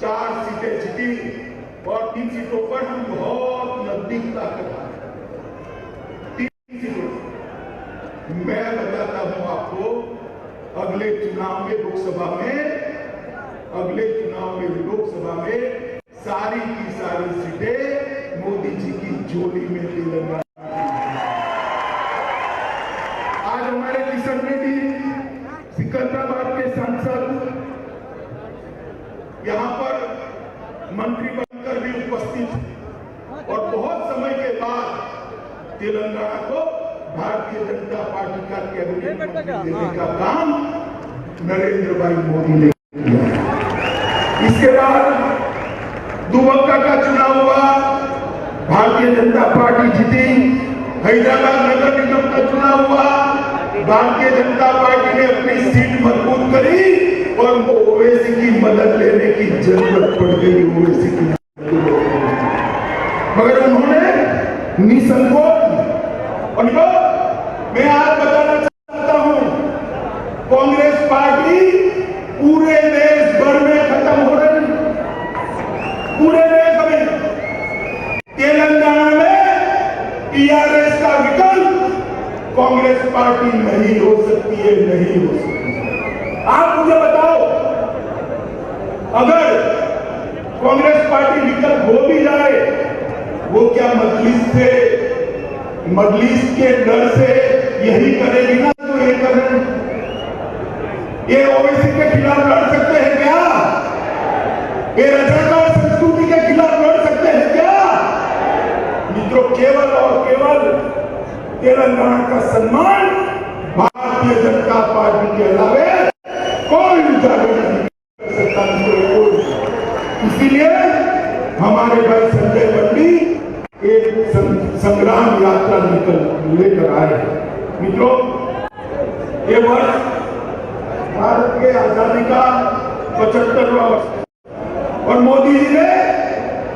4 सीटें जीती और 3 सीटों पर हम बहुत नजदीक ताकत आए। 3 सीटों मैं बताता हूं आपको, अगले चुनाव में लोकसभा में सारी की सारी सीटें मोदी जी की झोली में तेलंगाना। आज हमारे किशन रेड्डी सिकंदराबाद के सांसद यहां पर मंत्री बनकर भी उपस्थित और बहुत समय के बाद तेलंगाना को भारतीय जनता पार्टी का कैबिनेट मंत्री देने का काम नरेंद्र भाई मोदी ने किया। इसके बाद दुबक्का का चुनाव हुआ, भारतीय जनता पार्टी जीती। हैदराबाद नगर निगम का चुनाव हुआ, भारतीय जनता पार्टी ने अपनी सीट मजबूत करी और उनको ओवैसी की मदद लेने की जरूरत पड़ गई। ओवैसी की मगर उन्होंने निसंकोच और मैं आज बताना चाहता हूं, कांग्रेस पार्टी पूरे देश भर में खत्म हो रही, पूरे देश में। तेलंगाना में टीआरएस का विकल्प पार्टी नहीं हो सकती है, नहीं हो सकती है। आप मुझे बताओ, अगर कांग्रेस पार्टी विकल्प हो भी जाए, वो क्या मजलिस के डर से यही करेगी ना तो ये कर रहे हैं? ये ओवैसी के खिलाफ लड़ सकते हैं क्या? ये रजाकार संस्कृति के खिलाफ लड़ सकते हैं क्या? मित्रों, केवल और केवल तेलंगाना का सम्मान भारतीय जनता पार्टी के अलावे कोई उजागर नहीं कर सकता। इसीलिए हमारे भाई संजय बंडी एक संग्राम यात्रा लेकर आए हैं। मित्रों, ये वर्ष भारत के आजादी का 75वां वर्ष और मोदी जी ने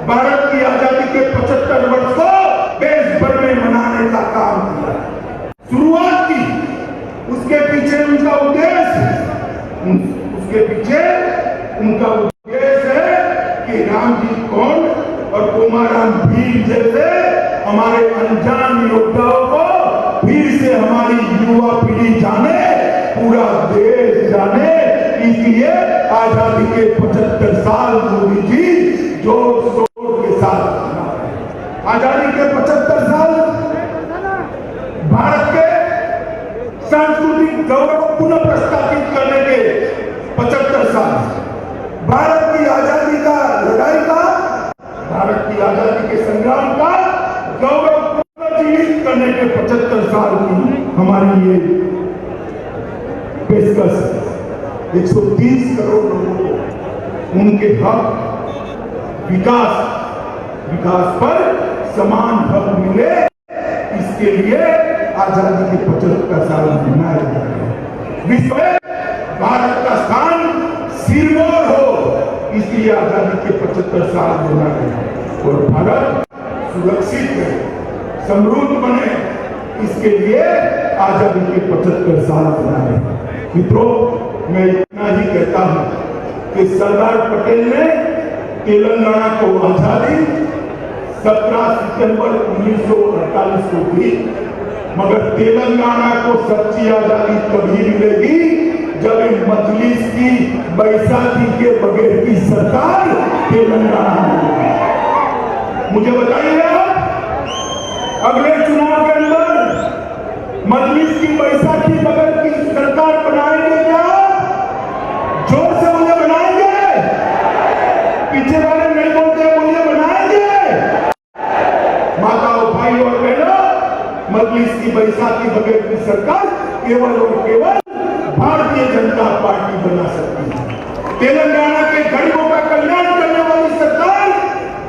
भारत की आजादी के 75 वर्ष को देश भर में मनाने का काम किया, शुरुआत की। उसके पीछे उनका उद्देश्य है कि राम जी कौन और कोमाराम भीम जैसे हमारे अनजान योद्धाओं को फिर से हमारी युवा पीढ़ी जाने, पूरा देश जाने। इसलिए आजादी के 75 साल मोदी जी जोर शोर के साथ आजादी के 75 साल भारत के सांस्कृतिक गौरव पुनः प्रस्तावित करने के 75 साल, भारत की आजादी का लड़ाई का, भारत की आजादी के संग्राम का गौरव पुनर्जीवित करने के 75 साल की हमारी ये पेशकश है। 130 करोड़ लोगों को उनके हक, विकास पर समान हक मिले, इसके लिए आजादी के 75 साल मनाए जा रहे हैं। विश्व में भारत का स्थान सिरमौर हो, इसलिए आजादी के 75 साल मना रहे हैं। और भारत सुरक्षित रहे, समृद्ध बने, इसके लिए आजादी के 75 साल मना रहे हैं। मित्रों, मैं इतना ही कहता हूं कि सरदार पटेल ने तेलंगाना को आजादी 17 सितंबर 1948 को दी, मगर तेलंगाना को सच्ची आजादी तभी मिलेगी जब इन मजलिस की बैसाखी के बगैर की सरकार तेलंगाना में। मुझे बताइए आप, अगले चुनाव के अंदर मजलिस की बैसाखी बगैर की सरकार बनाएंगे क्या? जोर से मुझे बनाएंगे? पीछे वाले नहीं बोलते, मुझे बनाएंगे? माताओं, भाई और बहनों, मजलिस की बैसाखी बगैर की सरकार केवल और केवल भारतीय जनता पार्टी बना सकती है। तेलंगाना के गरीबों का कल्याण करने वाली सरकार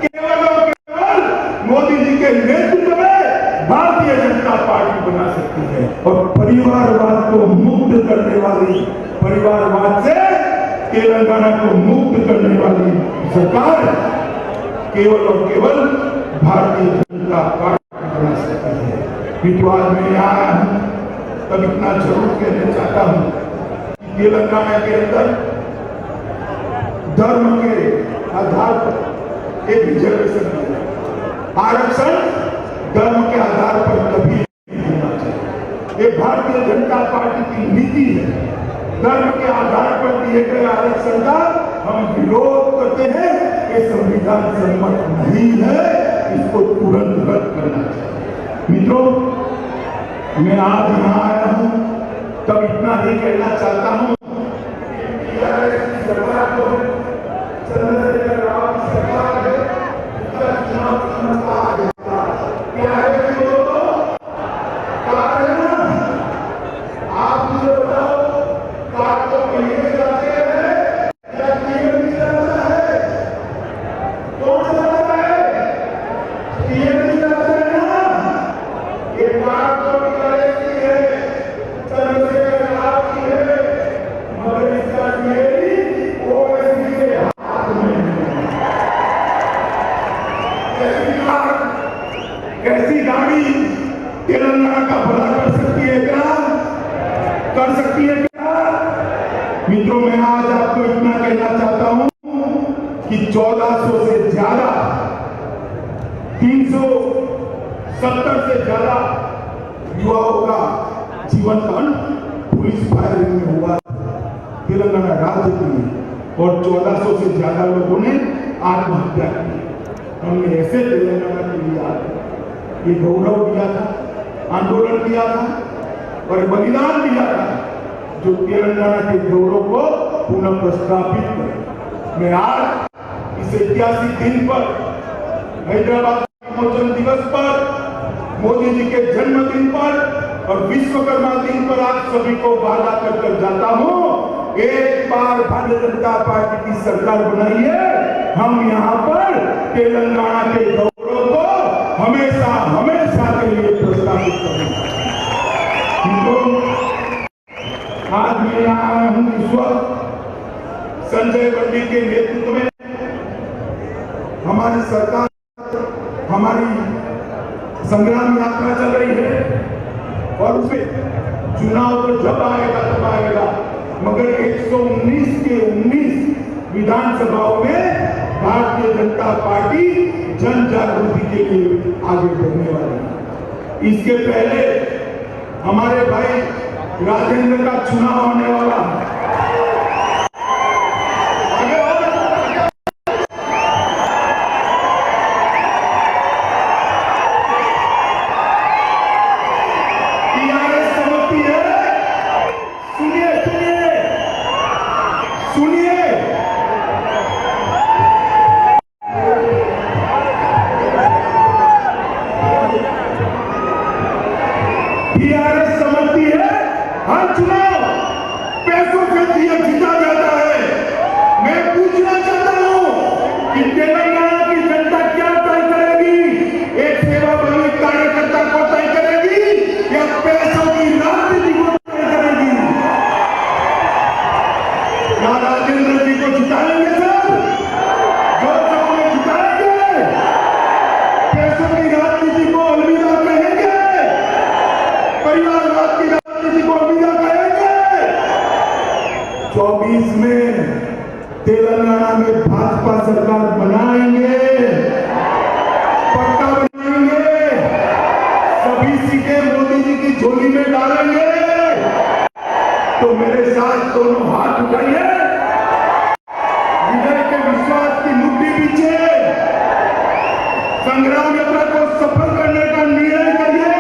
केवल और केवल मोदी जी के नेतृत्व में भारतीय जनता पार्टी बना सकती है। और परिवारवाद को मुक्त करने वाली, परिवारवाद से तेलंगाना को मुक्त करने वाली सरकार केवल और केवल भारतीय जनता पार्टी बना सकती है। आज मैं यहाँ आया हूं, तब इतना जरूर कहना चाहता हूं कि तेलंगाना के अंदर धर्म के आधार पर एक रिजर्वेशन है। आरक्षण धर्म के आधार पर कभी नहीं होना चाहिए। ये भारतीय जनता पार्टी की नीति है। धर्म के आधार पर दिए गए आरक्षण का हम विरोध करते हैं। ये संविधान सम्मत नहीं है, इसको तुरंत रद्द करना चाहिए। मित्रों, मैं आज यहाँ आया हूं, तब इतना ही कहना चाहता हूं सरकार को, चंद्रशेखर राव की सरकार है, उसका चुनाव क्या है? आप मुझे बताओ, कार को कहीं जाते हैं या टीएम जाता है? कौन सा जाता है? टीएम जाता है ना? ये कार तो निकालेगी है, चंद्रशेखर राव की है, मगर इसका टीएम ओवैसी के हाथ में है। कैसी गाड़ी तेलंगाना का भला कर सकती है क्या? कर सकती है क्या? मित्रों, मैं आज आपको इतना कहना चाहता हूं कि 1400 से ज्यादा, 370 से ज्यादा युवाओं का जीवन का अंत पुलिस फायरिंग में हुआ तेलंगाना राज्य के लिए, और 1400 से ज्यादा लोगों ने आत्महत्या की। हमने ऐसे तेलंगाना के लिए ये गौरव दिया था, आंदोलन किया था और बलिदान दिया था, जो तेलंगाना के गौरव को पुनः प्रस्थापित करे। मैं आज इस ऐतिहासिक दिन पर, हैदराबाद विमोचन दिवस पर, मोदी जी के जन्मदिन पर और विश्वकर्मा दिन पर आप सभी को वादा कर जाता हूं, एक बार भारतीय जनता पार्टी की सरकार बनाइए, हम यहाँ पर तेलंगाना के गौरव को हमेशा हमेशा के लिए प्रस्तावित करेंगे। आज मैं यहाँ आया हूँ इस वक्त संजय बंडी के नेतृत्व में हमारी सरकार, हमारी संग्राम यात्रा चल रही है, और उसमें चुनाव तो जब आएगा तब आएगा, मगर 119 के 19 विधानसभाओं में भारतीय जनता पार्टी जन जागृति के लिए आगे बढ़ने वाली है। इसके पहले हमारे भाई राजेंद्र का चुनाव होने वाला है। टीआरएस समझती है हर चुनाव पैसों से जीता जाता है। मैं पूछना चाहता हूं कि तेलंगाना की जनता क्या तय करेगी? एक सेवाभावी कार्यकर्ता को तय करेगी या पैसों की राजनीति को तय करेगी? क्या राजेंद्र जी को जिताएंगे सर? जो सबको जिताएंगे, पैसों की राजनीति को अलविदा कहेंगे, परिवारवाद की राजनीति को अलविदा कहेंगे। 24 में तेलंगाना में भाजपा सरकार बनाएंगे, पक्का बनाएंगे, सभी सीटें मोदी जी की झोली में डालेंगे। तो मेरे साथ दोनों हाथ उठाइए, विजय के विश्वास की मुट्ठी पीछे संग्राम यात्रा को सफल करने का निर्णय करिए।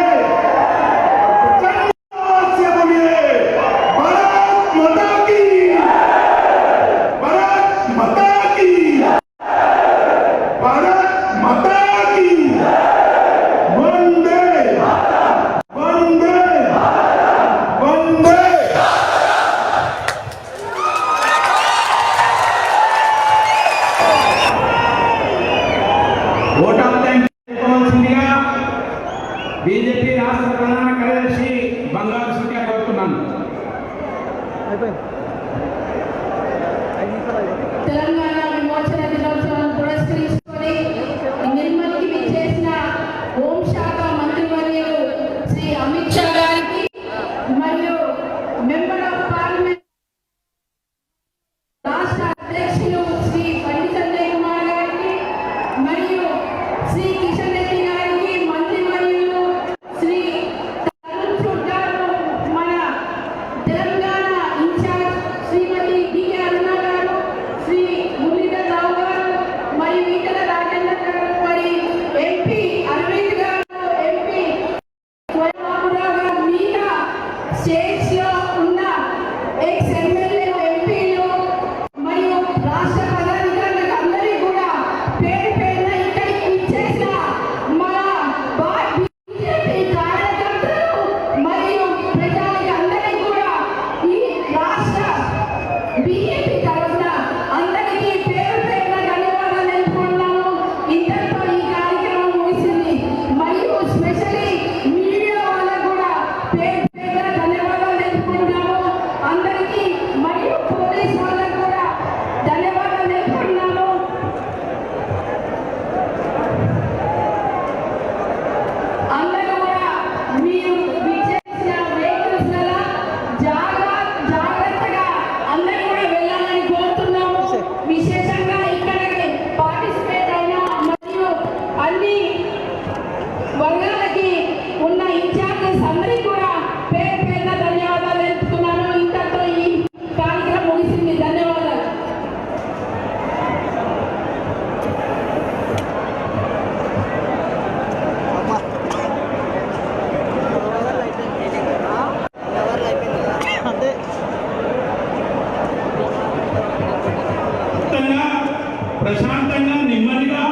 ప్రశాంతంగా నెమ్మదిగా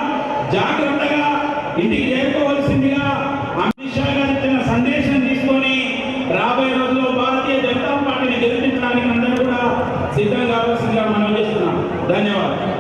జాగ్రత్తగా ఇంటికి చేరుకోవాల్సిందిగా అమిత్ షా గారు ఇచ్చిన సందేశం తీసుకొని రాబోయే రోజుల్లో భారతీయ జనతా పార్టీని గెలిపించడానికి అందరూ కూడా సిద్ధం కావాల్సిందిగా మనం చేస్తున్నాం. ధన్యవాదాలు.